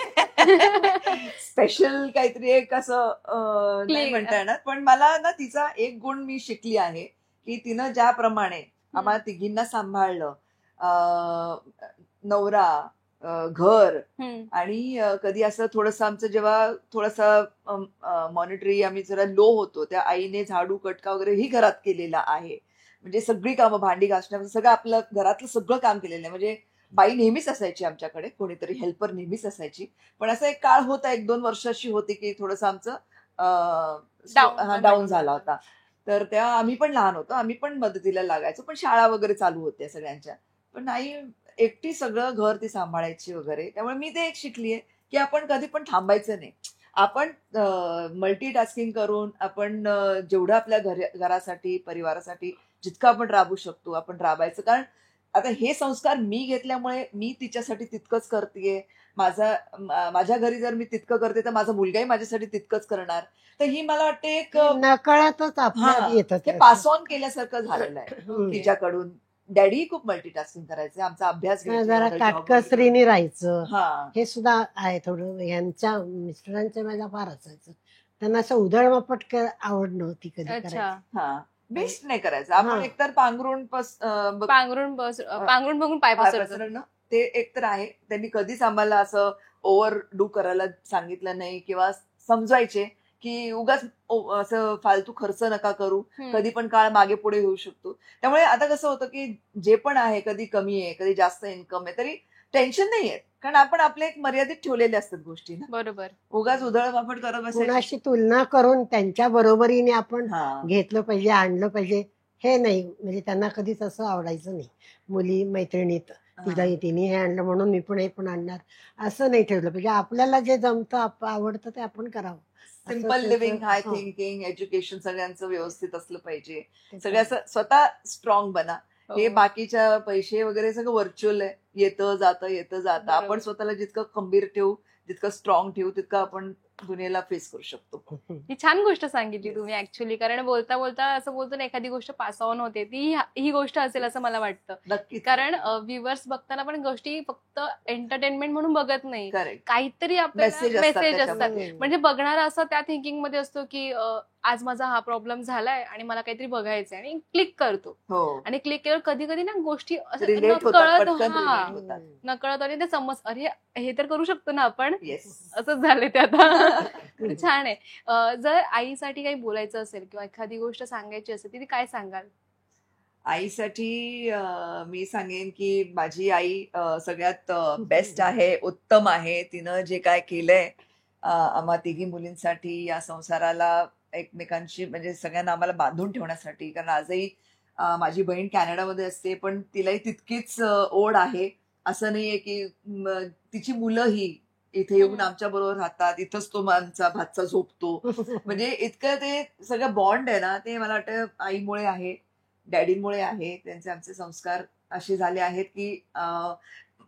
[SPEAKER 2] स्पेशल काहीतरी एक असं नाही
[SPEAKER 3] Clean.
[SPEAKER 2] म्हणता येणार. पण मला ना तिचा एक गुण मी शिकली आहे की तिनं ज्याप्रमाणे आम्हाला तिघींना सांभाळलं, नवरा, घर,
[SPEAKER 3] हम्म.
[SPEAKER 2] आणि कधी असं थोडंसं आमचं जेव्हा थोडासा मॉनिटरी आम्ही जरा लो होतो, त्या आईने झाडू कटका वगैरे ही घरात केलेला आहे. म्हणजे सगळी कामं, भांडी घासणं, सगळं आपलं घरातलं सगळं काम केलेलं आहे. म्हणजे बाई नेहमीच असायची आमच्याकडे, कोणीतरी हेल्पर नेहमीच असायची. पण असा एक काळ होता, 1-2 वर्ष अशी होती की थोडंसं आमचं डाऊन झाला होता. तर तेव्हा आम्ही पण लहान होतो, आम्ही पण मदतीला लागायचो, पण शाळा वगैरे चालू होत्या सगळ्यांच्या. पण आई एकटी सगळं घर ती सांभाळायची वगैरे. त्यामुळे मी ते एक शिकली आहे की आपण कधी पण थांबायचं नाही. आपण मल्टीटास्किंग करून आपण जेवढं आपल्या घरासाठी, परिवारासाठी जितकं आपण राबू शकतो आपण राबायचं. कारण आता हे संस्कार मी घेतल्यामुळे मी तिच्यासाठी तितकंच करतेय. माझ्या घरी जर मी तितकं करते तर माझा मुलगाही माझ्यासाठी तितकंच करणार. तर ही मला वाटते एक
[SPEAKER 1] नकळतच आपल्याला येतं
[SPEAKER 2] हे
[SPEAKER 1] ते.
[SPEAKER 2] पास ऑन केल्यासारखं झालेलं आहे
[SPEAKER 1] हम्म.
[SPEAKER 2] तिच्याकडून. डॅडी खूप मल्टीटास्किंग करायचे, आमचा अभ्यास घ्यायचे,
[SPEAKER 1] जरा
[SPEAKER 2] माझा job वगैरे.
[SPEAKER 1] काटकसरीने राहायचं
[SPEAKER 2] हा,
[SPEAKER 1] हे सुद्धा आहे थोडं. यांच्या मिस्टरांच्या माझ्या फार असायचं. त्यांना असं उधळमापट आवड नव्हती कधी
[SPEAKER 3] अच्छा.
[SPEAKER 1] करायची.
[SPEAKER 2] हा, बेस्ट नाही करायचं. आपण
[SPEAKER 1] हा.
[SPEAKER 2] एकतर पांघरून
[SPEAKER 3] पांघरून बघून पाय पसरतो.
[SPEAKER 2] पसरणं ते एकतर आहे. त्यांनी कधीच आम्हाला असं ओव्हर डू करायला सांगितलं नाही किंवा समजायचे की उगाच असं फालतू खर्च नका करू, कधी पण काळ मागे पुढे होऊ शकतो. त्यामुळे आता कसं होतं की जे पण आहे, कधी कमी आहे, कधी जास्त इन्कम आहे, तरी टेन्शन नाही आहे. कारण आपण आपले एक मर्यादित ठेवलेले असतात गोष्टी ना.
[SPEAKER 3] बरोबर.
[SPEAKER 2] उगाच उधळवापट करत बसायची.
[SPEAKER 1] कुणाशी तुलना करून त्यांच्या बरोबरीने आपण
[SPEAKER 2] हा,
[SPEAKER 1] घेतलं पाहिजे, आणलं पाहिजे हे नाही. म्हणजे त्यांना कधीच असं आवडायचं नाही. मुली मैत्रिणीत तिने हे आणलं म्हणून मी पण हे पण आणणार असं नाही ठेवलं पाहिजे. आपल्याला जे जमतं, आवडतं ते आपण करावं.
[SPEAKER 2] सिम्पल
[SPEAKER 1] असं
[SPEAKER 2] लिव्हिंग, हाय
[SPEAKER 1] हो.
[SPEAKER 2] थिंकिंग, एज्युकेशन सगळ्यांचं व्यवस्थित असलं पाहिजे.
[SPEAKER 1] ते
[SPEAKER 2] सगळं असं स्वतः स्ट्रॉंग बना. हे
[SPEAKER 3] हो.
[SPEAKER 2] बाकीच्या पैसे वगैरे सगळं व्हर्च्युअल आहे, येतं जातं.
[SPEAKER 3] बरोबर.
[SPEAKER 2] आपण स्वतःला जितकं खंबीर ठेवू, जितकं स्ट्रॉंग ठेवू, तितकं आपण दुनियेला फेस करू शकतो.
[SPEAKER 3] ही छान गोष्ट सांगितली तुम्ही ऍक्च्युली, कारण बोलता बोलता असं बोलतो ना, एखादी गोष्ट पास ऑन होते, ती ही गोष्ट असेल असं मला वाटतं.
[SPEAKER 2] नक्कीच.
[SPEAKER 3] कारण व्ह्युअर्स बघताना पण गोष्टी फक्त एंटरटेनमेंट म्हणून बघत नाही,
[SPEAKER 2] करेक्ट.
[SPEAKER 3] काहीतरी आपल्याला
[SPEAKER 2] मेसेज असतात
[SPEAKER 3] मेसेज असतात.
[SPEAKER 2] त्याच्यामध्ये.
[SPEAKER 3] म्हणजे बघणारा असं त्या थिंकिंग मध्ये असतो की आज माझा हा प्रॉब्लेम झालाय आणि मला काहीतरी बघायचंय, आणि क्लिक करतो.
[SPEAKER 2] हो,
[SPEAKER 3] आणि क्लिक केल्यावर कधी कधी ना गोष्टी असं
[SPEAKER 2] रिलेट होतात,
[SPEAKER 3] नकळत
[SPEAKER 2] पटकन
[SPEAKER 3] हा
[SPEAKER 2] रिलेट होतात.
[SPEAKER 3] नकळत, आणि ते समज अरे हे तर करू शकतो ना आपण,
[SPEAKER 2] येस.
[SPEAKER 3] असंच झालंय ते आता. छान आहे. जर आईसाठी काही बोलायचं असेल किंवा एखादी गोष्ट सांगायची असेल, ती काय सांगाल?
[SPEAKER 2] आईसाठी मी सांगेन की माझी आई सगळ्यात बेस्ट आहे, उत्तम आहे. तिनं जे काय केलंय आम्हा तिघी मुलींसाठी, या संसाराला एकमेकांशी म्हणजे सगळ्यांना आम्हाला बांधून ठेवण्यासाठी. कारण आजही माझी बहीण कॅनडामध्ये असते, पण तिलाही तितकीच ओढ आहे. असं नाहीये की तिची मुलंही इथे येऊन आमच्या बरोबर राहतात, इथंच तो आमचा भाचा झोपतो. म्हणजे इतकं ते सगळं बॉन्ड आहे ना, ते मला वाटतं आईमुळे आहे, डॅडीमुळे आहे. त्यांचे आमचे संस्कार असे झाले आहेत की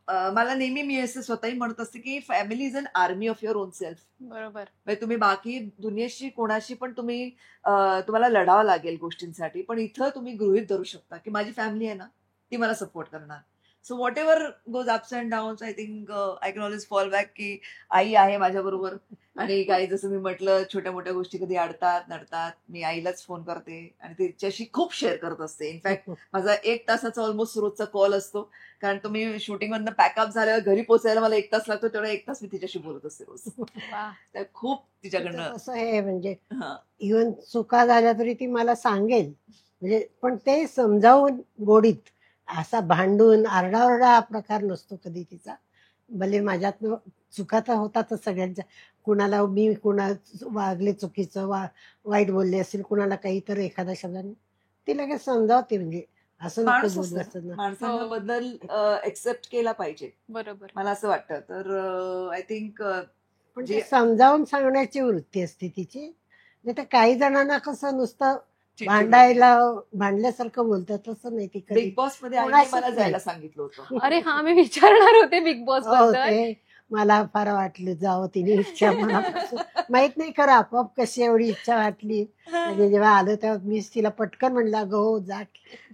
[SPEAKER 2] मला नेहमी मी असं स्वतःही म्हणत असते की family is an army of your own self.
[SPEAKER 3] बरोबर.
[SPEAKER 2] म्हणजे तुम्ही बाकी दुनियेशी कोणाशी पण तुम्ही तुम्हाला लढावं लागेल गोष्टींसाठी, पण इथं तुम्ही गृहीत धरू शकता की माझी फॅमिली आहे ना, ती मला सपोर्ट करणार. So what ever goes ups and downs, I think I can always fall back की आई आहे माझ्या बरोबर. आणि काही जसं मी म्हटलं, छोट्या मोठ्या गोष्टी कधी अडतात नडतात, मी आईलाच फोन करते आणि तिच्याशी खूप शेअर करत असते. इनफॅक्ट माझा 1 तासाचा ऑलमोस्ट रोजचा कॉल असतो, कारण तो मी शूटिंग मधनं पॅकअप झाल्यावर घरी पोहोचायला मला 1 तास लागतो, तेवढा 1 तास मी तिच्याशी बोलत असते रोज.
[SPEAKER 3] वा.
[SPEAKER 2] तर खूप तिच्याकडनं
[SPEAKER 1] असं आहे म्हणजे
[SPEAKER 2] हा.
[SPEAKER 1] इव्हन चुका झाल्या तरी ती मला सांगेल, म्हणजे पण ते समजावून गोडीत, असा भांडून आरडाओरडा हा प्रकार नसतो कधी तिचा. भले माझ्यातनं चुका तर होतातच सगळ्यांच्या, कुणाला मी कुणा वागले चुकीचं वाईट बोलले असेल, कुणाला काही तर एखाद्या शब्दाने ती लगेच समजावते. म्हणजे असं नको
[SPEAKER 2] माणूस
[SPEAKER 1] बोलू
[SPEAKER 2] असतो,
[SPEAKER 1] असं ना.
[SPEAKER 2] माणसांना
[SPEAKER 3] हो.
[SPEAKER 2] बदल एक्सेप्ट केला पाहिजे,
[SPEAKER 3] बरोबर.
[SPEAKER 2] मला असं वाटतं. तर आय थिंक
[SPEAKER 1] पण ते
[SPEAKER 2] जे
[SPEAKER 1] समजावून सांगण्याची वृत्ती असते तिची. नाही तर काही जणांना कसं नुसतं
[SPEAKER 2] चिडचिड
[SPEAKER 1] भांडल्यासारखं बोलतात, तसं नाही ती
[SPEAKER 2] बिग
[SPEAKER 1] कधी.
[SPEAKER 2] बॉस मध्ये आईने
[SPEAKER 1] कोणाशीच
[SPEAKER 2] मला
[SPEAKER 1] नाही.
[SPEAKER 2] जायला सांगितलं होतं.
[SPEAKER 3] अरे हा, मी विचारणार होते बिग बॉस
[SPEAKER 1] हो,
[SPEAKER 3] बद्दल.
[SPEAKER 1] ते मला फार वाटलं जावं तिने इच्छा मनापासून. माहित नाही खरं आपोआप कशी एवढी इच्छा वाटली. म्हणजे जेव्हा आलं तेव्हा मीच तिला पटकन म्हणलं गो जा.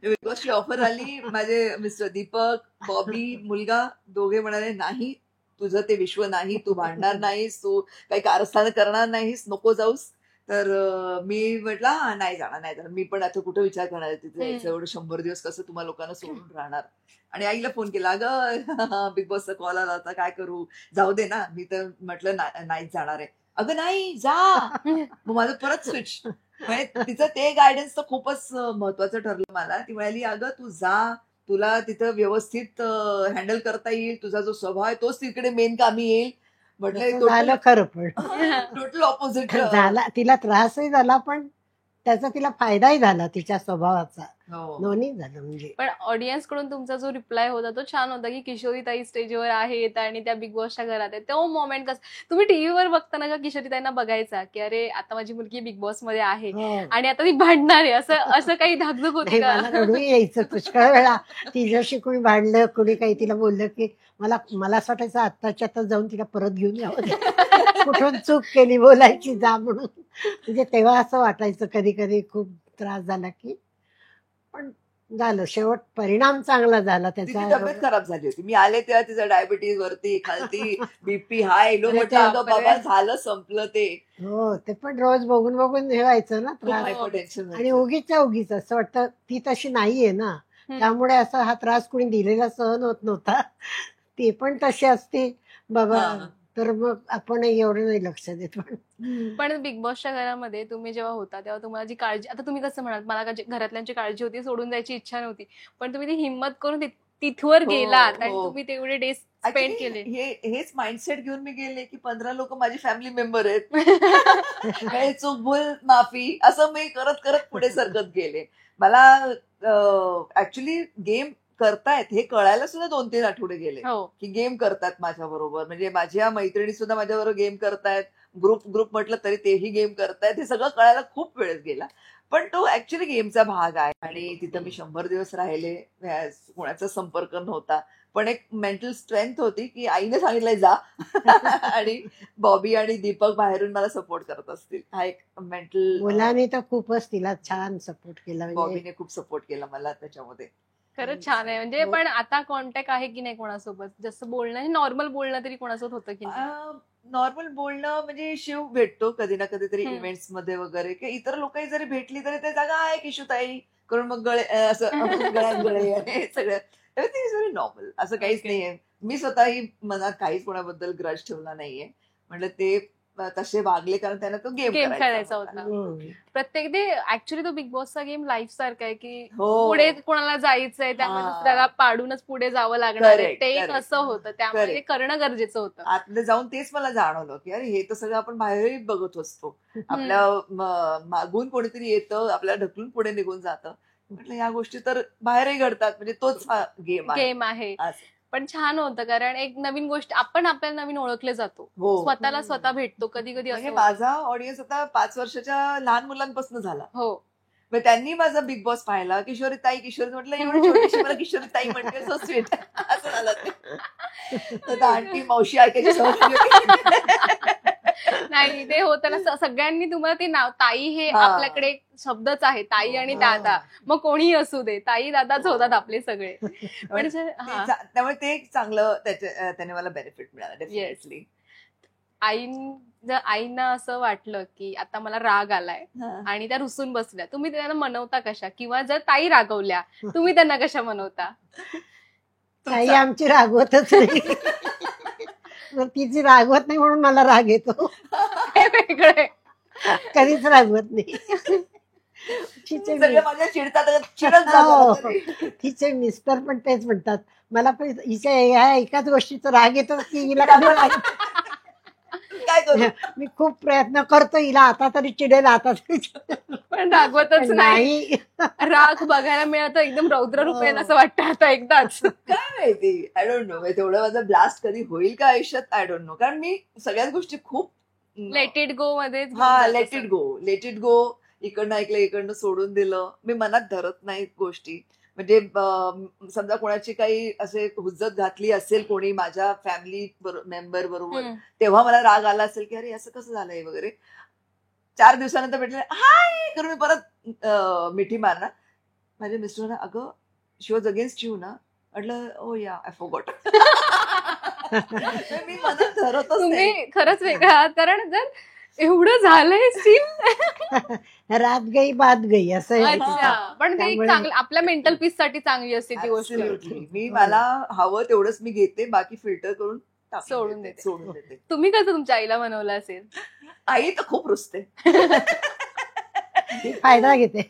[SPEAKER 2] बिग बॉसची ऑफर आली, माझे मिस्टर दीपक, बॉबी, मुलगा दोघे म्हणाले नाही, तुझं ते विश्व नाही, तू भांडणार नाहीस, तू काही कारस्थान करणार नाहीस, नको जाऊस. तर मी म्हटलं हा नाही जाणार. मी पण आता कुठं विचार करणार आहे तिथे जायचं, एवढं 100 दिवस कसं तुम्हाला लोकांना सोडून राहणार. आणि आईला फोन केला, अगं बिग बॉसचा कॉल आला होता, काय करू, जाऊ दे ना. मी तर म्हटलं नाहीच जाणार आहे. अगं नाही जा. मग माझं परत स्विच. म्हणजे तिचं ते गायडन्स तर खूपच महत्वाचं ठरलं मला. ती म्हणाली अगं तू जा, तुला तिथं व्यवस्थित हँडल करता येईल, तुझा जो स्वभाव आहे तोच तिकडे मेन कामी येईल. म्हटलं
[SPEAKER 1] तसं झालं खरं, पण
[SPEAKER 2] टोटल ऑपोजिट
[SPEAKER 1] झाला. तिला त्रासही झाला, पण त्याचा तिला फायदाही झाला तिच्या स्वभावाचा.
[SPEAKER 2] हो.
[SPEAKER 1] दोन्ही झालं म्हणजे.
[SPEAKER 3] पण ऑडियन्स कडून तुमचा जो रिप्लाय होता तो छान होता की किशोरीताई स्टेजवर आहेत आणि त्या बिग बॉसच्या घरात आहेत. तो मोमेंट कसं तुम्ही टीव्हीवर बघताना का किशोरीताईंना बघायचा की अरे आता माझी मुलगी बिग बॉस मध्ये आहे
[SPEAKER 1] हो.
[SPEAKER 3] आणि आता ती भांडणार आहे, असं असं काही धाकधूक होती
[SPEAKER 1] नाही,
[SPEAKER 3] का?
[SPEAKER 1] मला रडू यायचं पुष्कळ वेळा. तिच्याशी कोणी भांडलं, कोणी काही तिला बोललं की मला असं वाटायचं आत्ताच्या आता जाऊन तिला परत घेऊन यावं. कुठून चूक केली बोलायची जा म्हणून. म्हणजे तेव्हा असं वाटायचं कधी कधी खूप त्रास झाला की. पण झालं, शेवट परिणाम चांगला झाला
[SPEAKER 2] तिची
[SPEAKER 1] त्याचा.
[SPEAKER 2] तब्येत खराब झाली होती. मी आले तेव्हा तिचं डायबिटीज वरती खालती, बीपी हाय लो.
[SPEAKER 3] अरे
[SPEAKER 2] म्हटलं अगं
[SPEAKER 3] बापरे.
[SPEAKER 2] बाबा झालं, संपलं ते.
[SPEAKER 1] हो, ते पण रोज बघून बघून हे व्हायचं ना
[SPEAKER 2] खूप
[SPEAKER 1] त्रास.
[SPEAKER 2] हायपर टेन्शन
[SPEAKER 1] आणि उगीच्या उगीच असं वाटतं ती तशी नाहीये ना, त्यामुळे असा हा त्रास कुणी दिलेला सहन होत नव्हता. ती पण तशी असते बाबा,
[SPEAKER 2] हा.
[SPEAKER 1] तर मग आपण एवढं नाही लक्ष देत.
[SPEAKER 3] पण बिग बॉसच्या घरामध्ये तुम्ही जेव्हा होता तेव्हा तुम्हाला जी काळजी, आता तुम्ही कसं म्हणाल मला घरातल्यांची काळजी होती, सोडून जायची इच्छा नव्हती, पण तुम्ही ती हिंमत करून तिथवर
[SPEAKER 2] हो,
[SPEAKER 3] गेलात आणि
[SPEAKER 2] हो.
[SPEAKER 3] तुम्ही तेवढे डेज स्पेंड
[SPEAKER 2] Actually,
[SPEAKER 3] केले.
[SPEAKER 2] हेच माइंडसेट घेऊन मी गेले की 15 लोक माझी फॅमिली मेंबर आहेत. काही चूक भूल माफी असं मी करत करत पुढे सरकत गेले. मला ऍक्च्युली गेम करतायत हे कळायला सुद्धा 2-3 आठवडे गेले
[SPEAKER 3] हो.
[SPEAKER 2] की गेम करतात माझ्या बरोबर. म्हणजे माझ्या मैत्रिणी सुद्धा माझ्या बरोबर गेम करतायत. ग्रुप म्हटलं तरी तेही गेम करतायत हे सगळं कळायला खूप वेळ गेला. पण तो ऍक्च्युली गेमचा भाग आहे आणि तिथं मी 100 दिवस राहिले. कोणाचा संपर्क नव्हता, पण एक मेंटल स्ट्रेंथ होती की आईने सांगितलंय जा आणि बॉबी आणि दीपक बाहेरून मला सपोर्ट करत असतील. हा एक मेंटल.
[SPEAKER 1] मुलांनी तर खूपच तिला छान सपोर्ट केला म्हणजे
[SPEAKER 2] बॉबीने खूप सपोर्ट केला मला त्याच्यामध्ये.
[SPEAKER 3] खरंच छान आहे. म्हणजे
[SPEAKER 1] हो.
[SPEAKER 3] पण आता कॉन्टॅक्ट आहे की नाही कोणासोबत? जसं बोलणं नॉर्मल बोलणं तरी कोणासोबत होतं की नाही?
[SPEAKER 2] नॉर्मल बोलणं म्हणजे शिव भेटतो कधी ना कधीतरी
[SPEAKER 3] हम्म.
[SPEAKER 2] इव्हेंट्स मध्ये वगैरे, किंवा इतर लोकही जरी भेटली तरी ते जागा आहे किशुताई करून मग गळे असं गळ्यात गळे आणि सगळं एव्हरीथिंग इज व्हेरी नॉर्मल. असं काहीच
[SPEAKER 3] Okay.
[SPEAKER 2] नाहीये. मी स्वतःही मनात काहीच कोणाबद्दल ग्रज ठेवला नाहीये. म्हटलं ते तसे वागले कारण त्यांना तो गेम
[SPEAKER 3] गेम खेळायचा होता.
[SPEAKER 1] हम्म.
[SPEAKER 3] प्रत्येक ते ऍक्च्युली तो बिग बॉसचा गेम लाईफ सारखा आहे की
[SPEAKER 2] हो.
[SPEAKER 3] पुढे कोणाला जायचंय त्यामुळे
[SPEAKER 2] हा.
[SPEAKER 3] दुसऱ्याला पाडूनच पुढे जावं लागणार आहे.
[SPEAKER 2] Correct,
[SPEAKER 3] ते एक
[SPEAKER 2] correct.
[SPEAKER 3] असं होतं, त्यामुळे
[SPEAKER 2] Correct.
[SPEAKER 3] ते करणं गरजेचं होतं.
[SPEAKER 2] आतमध्ये जाऊन तेच मला जाणवलं की अरे हे तर सगळं आपण बाहेरही बघत असतो. आपल्या मागून कोणीतरी येतं, आपल्याला ढकलून पुढे निघून जातं. म्हटलं या गोष्टी तर बाहेरही घडतात, म्हणजे तोच हा गेम आहे.
[SPEAKER 3] गेम आहे.
[SPEAKER 2] असं.
[SPEAKER 3] पण छान होतं कारण एक नवीन गोष्ट आपण आपल्याला नवीन ओळखले जातो.
[SPEAKER 2] हो.
[SPEAKER 3] स्वतःला स्वतः भेटतो. कधी कधी
[SPEAKER 2] म्हणजे
[SPEAKER 3] असं होतं.
[SPEAKER 2] माझा ऑडियन्स आता 5 वर्षाच्या लहान मुलांपासून झाला.
[SPEAKER 3] हो.
[SPEAKER 2] मग त्यांनी माझा बिग बॉस पाहिला. किशोरी ताई म्हटलं एवढी छोटीशी मला किशोरी ताई म्हणते, सो स्वीट असं झालं ते. तर आंटी मावशी ऐकायची सवय झाली होती.
[SPEAKER 3] नाही ते होतं ना, सगळ्यांनी तुम्हाला ते नाव ताई हे
[SPEAKER 2] हा.
[SPEAKER 3] आपल्याकडे एक शब्दच आहे, ताई आणि दादा. मग कोणीही असू दे, ताई दादाच होतात आपले सगळे. पण हा.
[SPEAKER 2] त्यामुळे ते एक चांगलं त्याने मला बेनिफिट मिळालं डेफिनेटली.
[SPEAKER 3] आईंना असं वाटलं की आता मला राग आलाय आणि त्या रुसून बसल्या, तुम्ही त्यांना मनवता कशा? किंवा जर ताई रागवल्या तुम्ही त्यांना कशा मनवता?
[SPEAKER 1] ताई आमची रागवतच नाही. मग तिची रागवत नाही म्हणून मला राग येतो.
[SPEAKER 3] हे वेगळे.
[SPEAKER 1] कधीच रागवत नाही. तिचे
[SPEAKER 2] सगळे माझ्या चिडतात, चिडत जातात.
[SPEAKER 1] तिचे मिस्टर पण तेच म्हणतात, मला पण हिच्या ह्या एकाच गोष्टीचा राग येतो की हिला कधी राग येतो.
[SPEAKER 2] काय करू?
[SPEAKER 1] मी खूप प्रयत्न करतो हिला आता तरी चिडेल, आता तरी चिडेल.
[SPEAKER 3] पण रागवतच नाही.
[SPEAKER 1] नाही.
[SPEAKER 3] राग बघायला मिळतं एकदम रौद्र रूपेन असं वाटतं आता एकदाच.
[SPEAKER 2] काय माहिती, आय डोंट नो. तेवढं माझं ब्लास्ट कधी होईल का आयुष्यात, आय डोंट नो. कारण मी सगळ्याच गोष्टी खूप
[SPEAKER 3] लेट इट गो मध्ये.
[SPEAKER 2] हा लेट इट गो. इकडनं ऐकलं, इकडनं सोडून दिलं. मी मनात धरत नाही गोष्टी. म्हणजे समजा कोणाची काही असे हुज्जत घातली असेल कोणी माझ्या फॅमिली मेंबर बरोबर, तेव्हा मला राग आला असेल की अरे असं कसं झालंय वगैरे. 4 दिवसानंतर भेटले, हाय करून मी परत मिठी मारणार. माझ्या मिस्टरांना, अगं शी वॉज अगेन्स्ट यू ना. म्हटलं ओ या आय फॉरगॉट. मी मनात धरतच नाही.
[SPEAKER 3] तुम्ही खरंच वेगळा आहात, कारण जर एवढं झालंय स्टील.
[SPEAKER 1] रात गई बात गई असं आहे.
[SPEAKER 3] अच्छा. पण ते एक
[SPEAKER 1] त्यामुळे-
[SPEAKER 3] चांगलं आपल्या मेंटल पीस साठी चांगली असते ती गोष्ट.
[SPEAKER 2] Absolutely. मी मला हवं तेवढंच मी घेते, बाकी फिल्टर करून
[SPEAKER 3] सोडून देते.
[SPEAKER 2] सोडून देते.
[SPEAKER 3] तुम्ही कसं तुमच्या आईला बनवलं असेल?
[SPEAKER 2] आई तर खूप रुसते.
[SPEAKER 1] ती फायदा घेते.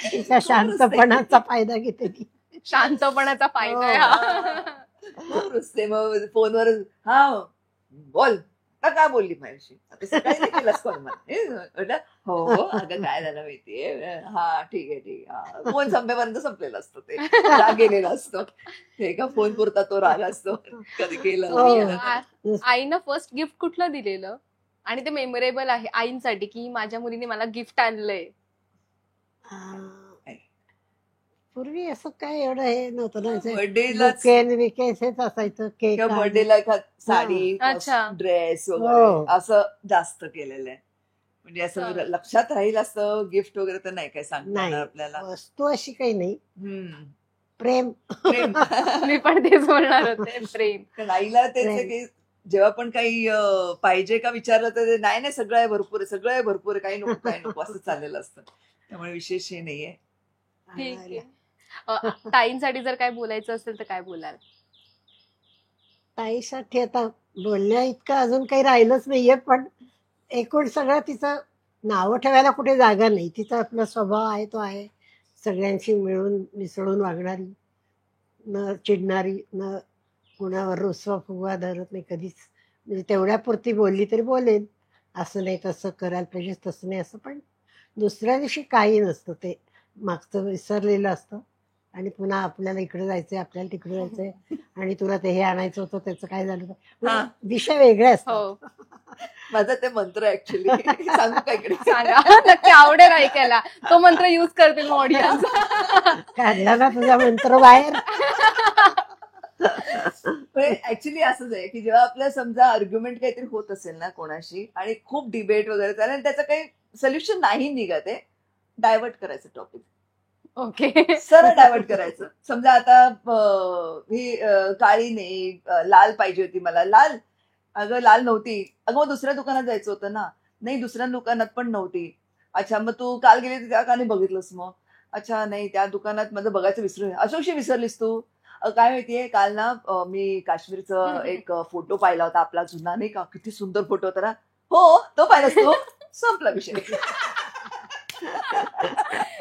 [SPEAKER 1] तिच्या शांतपणाचा फायदा घेते ती.
[SPEAKER 3] शांतपणाचा फायदा आहे हा.
[SPEAKER 2] खूप रुसते. मग फोनवर हा बोल का काय बोलली माझ्याशी, आता सकाळी नाही केलास कॉल मला. म्हटलं हो अगं काय झालं माहितीये, हा ठीक आहे. हा फोन संपेपर्यंत संपलेला असतो, ते राग गेलेला असतो. ते का फोन पुरता तो राग असतो कधी केलं.
[SPEAKER 3] तुम्ही आईनं फर्स्ट गिफ्ट कुठलं दिलेलं आणि ते मेमोरेबल आहे आईंसाठी की माझ्या मुलीने मला गिफ्ट आणलंय?
[SPEAKER 1] पूर्वी असं काय एवढं हे नव्हतं ना,
[SPEAKER 2] बर्थडेला
[SPEAKER 1] विकेन हेच असायचं, केक
[SPEAKER 2] किंवा बर्थडेला साडी,
[SPEAKER 3] अच्छा.
[SPEAKER 2] ड्रेस
[SPEAKER 1] हो.
[SPEAKER 2] वगैरे असं जास्त केलेलं आहे. म्हणजे असं
[SPEAKER 3] चालेल.
[SPEAKER 2] लक्षात राहील असं गिफ्ट वगैरे तर नाही काय सांगता
[SPEAKER 1] नाही.
[SPEAKER 2] येणार आपल्याला.
[SPEAKER 1] वस्तू अशी काही नाही,
[SPEAKER 2] हम्म.
[SPEAKER 1] प्रेम.
[SPEAKER 2] प्रेम.
[SPEAKER 3] मी पण तेच बोलणार होते, प्रेम.
[SPEAKER 2] कारण आईला तेच आहे की जेव्हा पण काही पाहिजे का विचारलं तर ते, नाही सगळं आहे भरपूर आहे, सगळं आहे भरपूर आहे, काही नको असं चाललेलं असतं. त्यामुळे विशेष हे नाहीये.
[SPEAKER 3] ठीक आहे. ताईंसाठी जर काय बोलायचं असेल तर काय बोलाल?
[SPEAKER 1] ताईसाठी आता बोलण्या इतकं अजून काही राहिलंच नाहीये, पण एकूण सगळं तिचं नावं ठेवायला कुठे जागा नाही. तिचा आपला स्वभाव आहे तो आहे, सगळ्यांशी मिळून मिसळून वागणारी, न चिडणारी, न कुणावर रुसवा फुगवा धरत नाही कधीच. म्हणजे तेवढ्यापुरती बोलली तरी बोलेल, असं नाही तसं करायला पाहिजे, तसं नाही असं. पण दुसऱ्या दिवशी काही नसतं, ते मागचं विसरलेलं असतं आणि पुन्हा आपल्याला इकडे जायचंय, आपल्याला तिकडे जायचंय आणि तुला ते हे आणायचं होतं त्याचं काय झालं,
[SPEAKER 2] हा.
[SPEAKER 1] विषय वेगळे असतात.
[SPEAKER 3] हो.
[SPEAKER 2] माझा ते मंत्र ऍक्च्युली सांगू का इकडे?
[SPEAKER 3] सांगा नक्की, आवडेल ऐकायला. तो मंत्र युज करतील ऑडियन्स.
[SPEAKER 1] काढला ना तुझा मंत्र बाहेर.
[SPEAKER 2] ऍक्च्युली असंच आहे की जेव्हा आपल्या समजा आर्ग्युमेंट काहीतरी होत असेल ना कोणाशी आणि खूप डिबेट वगैरे चालेल आणि त्याचं काही सोल्युशन नाही निघत आहे, डायव्हर्ट करायचं टॉपिक.
[SPEAKER 3] ओके.
[SPEAKER 2] सरळ डायव्हर्ट करायचं. समजा आता ही काळी नाही, लाल पाहिजे होती मला. लाल, अगं लाल नव्हती. अगं मग दुसऱ्या दुकानात जायचं होतं ना. नाही, दुसऱ्या दुकानात पण नव्हती. अच्छा, मग तू काल गेली होती त्या का नाही बघितलंस मग? अच्छा, नाही त्या दुकानात माझं बघायचं विसरून. असं कशी विसरलीस तू? काय माहितीये, काल ना मी काश्मीरचा एक फोटो पाहिला होता आपला जुना, नाही का, किती सुंदर फोटो होता ना. हो, तो पाहिलास तू? संपला विषय.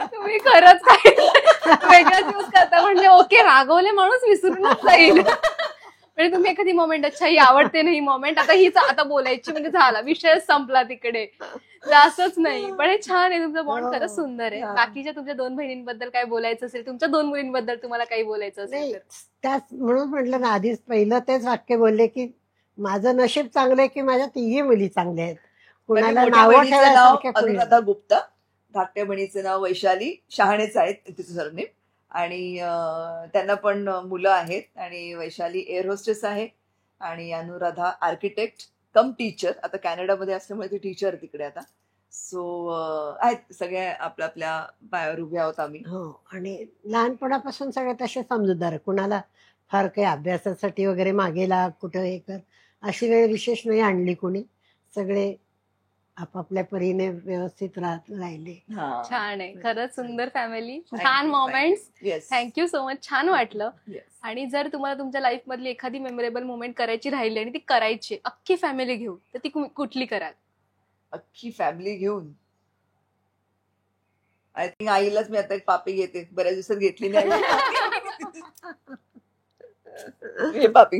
[SPEAKER 3] तुम्ही खरंच काय वेगळाच यूज करता. म्हणजे ओके, रागवले माणूस विसरूनच जाईल. म्हणजे तुम्ही एखादी मोमेंट, अच्छा ही आवडते ना ही मोमेंट, आता हीच आता बोलायची, म्हणजे झाला विषय संपला तिकडे. असंच नाही. पण हे छान आहे तुमचं बॉन्ड, खरंच सुंदर आहे. बाकीच्या तुमच्या 2 बहिणींबद्दल काय बोलायचं असेल, तुमच्या 2 मुलींबद्दल तुम्हाला काही बोलायचं असेल
[SPEAKER 1] नाही,
[SPEAKER 3] तर?
[SPEAKER 1] त्याच म्हणून म्हटलं ना, आधीच पहिलं तेच वाक्य बोलले की माझं नशीब चांगलं आहे की माझ्या 3ही मुली चांगल्या आहेत.
[SPEAKER 2] माझ्या
[SPEAKER 1] कुणाला
[SPEAKER 2] मोठ्या
[SPEAKER 1] नावं
[SPEAKER 2] बहिणीचं नाव
[SPEAKER 1] ठेवायसारख्या कोणी नाही.
[SPEAKER 2] अनुराधा गुप्ता, धाकट्या बहिणीचं नाव वैशाली शहाणेच आहेत तिचं सरनेम. आणि त्यांना पण मुलं आहेत आणि वैशाली एअर होस्टेस आहे आणि अनुराधा आर्किटेक्ट कम टीचर. आता कॅनडामध्ये असल्यामुळे ती टीचर तिकडे आता. सो आहेत सगळ्या आपल्या आपल्या पायावर उभ्या आहोत आम्ही.
[SPEAKER 1] हो, आणि लहानपणापासून सगळे तसे समजूतदार आहे. कुणाला फार काही अभ्यासासाठी वगैरे मागे लाग, कुठं हे कर, अशी वेळ विशेष नाही आणली कुणी. सगळे आपापल्या परीने व्यवस्थित राहिले.
[SPEAKER 2] हा.
[SPEAKER 3] छान आहे, खरंच सुंदर फॅमिली,
[SPEAKER 2] Thank
[SPEAKER 3] छान
[SPEAKER 2] you,
[SPEAKER 3] moments.
[SPEAKER 2] Yes.
[SPEAKER 3] Thank you so much, छान वाटलं.
[SPEAKER 2] Yes.
[SPEAKER 3] आणि जर तुम्हाला तुमच्या लाईफ मधली एखादी मेमोरेबल मोमेंट करायची राहिली आणि ती करायची अख्खी फॅमिली घेऊन, तर ती कुठली कराल?
[SPEAKER 2] अख्खी फॅमिली घेऊन आय थिंक आईलाच मी आता एक पापी घेते. बऱ्याच दिवसात घेतली नाही. हे पापी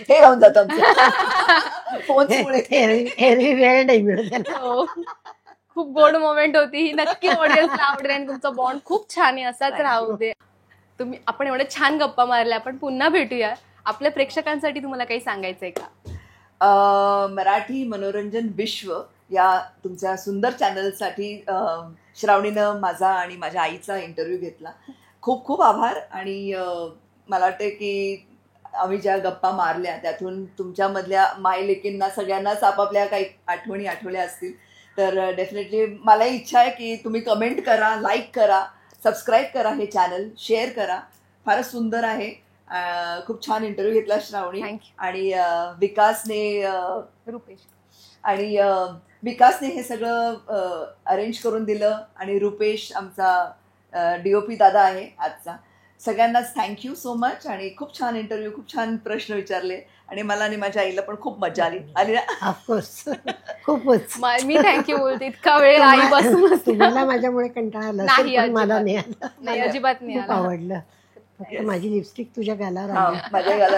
[SPEAKER 2] हे राहून जात आमचं फोन्समुळे.
[SPEAKER 1] एरवी वेळ नाही मिळत त्याला.
[SPEAKER 3] हो, खूप गोड मोमेंट होती ही, नक्की ऑडियन्सला आवडेल आणि तुमचा बॉन्ड खूप छान आहे, असाच
[SPEAKER 2] Thank you.
[SPEAKER 3] राहू दे. आपण एवढे छान गप्पा मारल्या, आपण पुन्हा भेटूया. आपल्या प्रेक्षकांसाठी तुम्हाला काही सांगायचंय का?
[SPEAKER 2] मराठी मनोरंजन विश्व या तुमच्या सुंदर चॅनलसाठी श्रावणीनं माझा आणि माझ्या आईचा इंटरव्ह्यू घेतला. खूप खूप आभार. आणि मला वाटतं की आम्ही ज्या गप्पा मारल्या त्यातून तुमच्यामधल्या मायलेकींना सगळ्यांनाच आपापल्या काही आठवणी आठवल्या असतील. तर डेफिनेटली मलाही इच्छा आहे की तुम्ही कमेंट करा, लाईक करा, सबस्क्राईब करा, हे चॅनल शेअर करा. फारच सुंदर आहे. खूप छान इंटरव्ह्यू घेतला श्रावणी.
[SPEAKER 3] थँक्यू.
[SPEAKER 2] आणि विकासने
[SPEAKER 3] रुपेश
[SPEAKER 2] आणि विकासने हे सगळं अरेंज करून दिलं. आणि रुपेश आमचा DOP दादा आहे आजचा. सगळ्यांनाच थँक्यू सो मच. आणि खूप छान इंटरव्ह्यू, खूप छान प्रश्न विचारले आणि मला आणि माझ्या आईला पण खूप मजा आली ना.
[SPEAKER 1] ऑफकोर्स, खूपच.
[SPEAKER 3] मी थँक्यू बोलते. इतका वेळ आई बसून
[SPEAKER 1] तुम्हाला माझ्यामुळे कंटाळा आला असेल,
[SPEAKER 3] नाही,
[SPEAKER 1] पण मला
[SPEAKER 3] अजिबात.
[SPEAKER 1] नाही आला.
[SPEAKER 3] नाही, अजिबात नाही
[SPEAKER 1] खूप
[SPEAKER 3] आला.
[SPEAKER 1] आवडलं. फक्त माझी लिपस्टिक तुझ्या गालावर
[SPEAKER 2] हा,
[SPEAKER 1] आली.
[SPEAKER 2] माझ्या गाला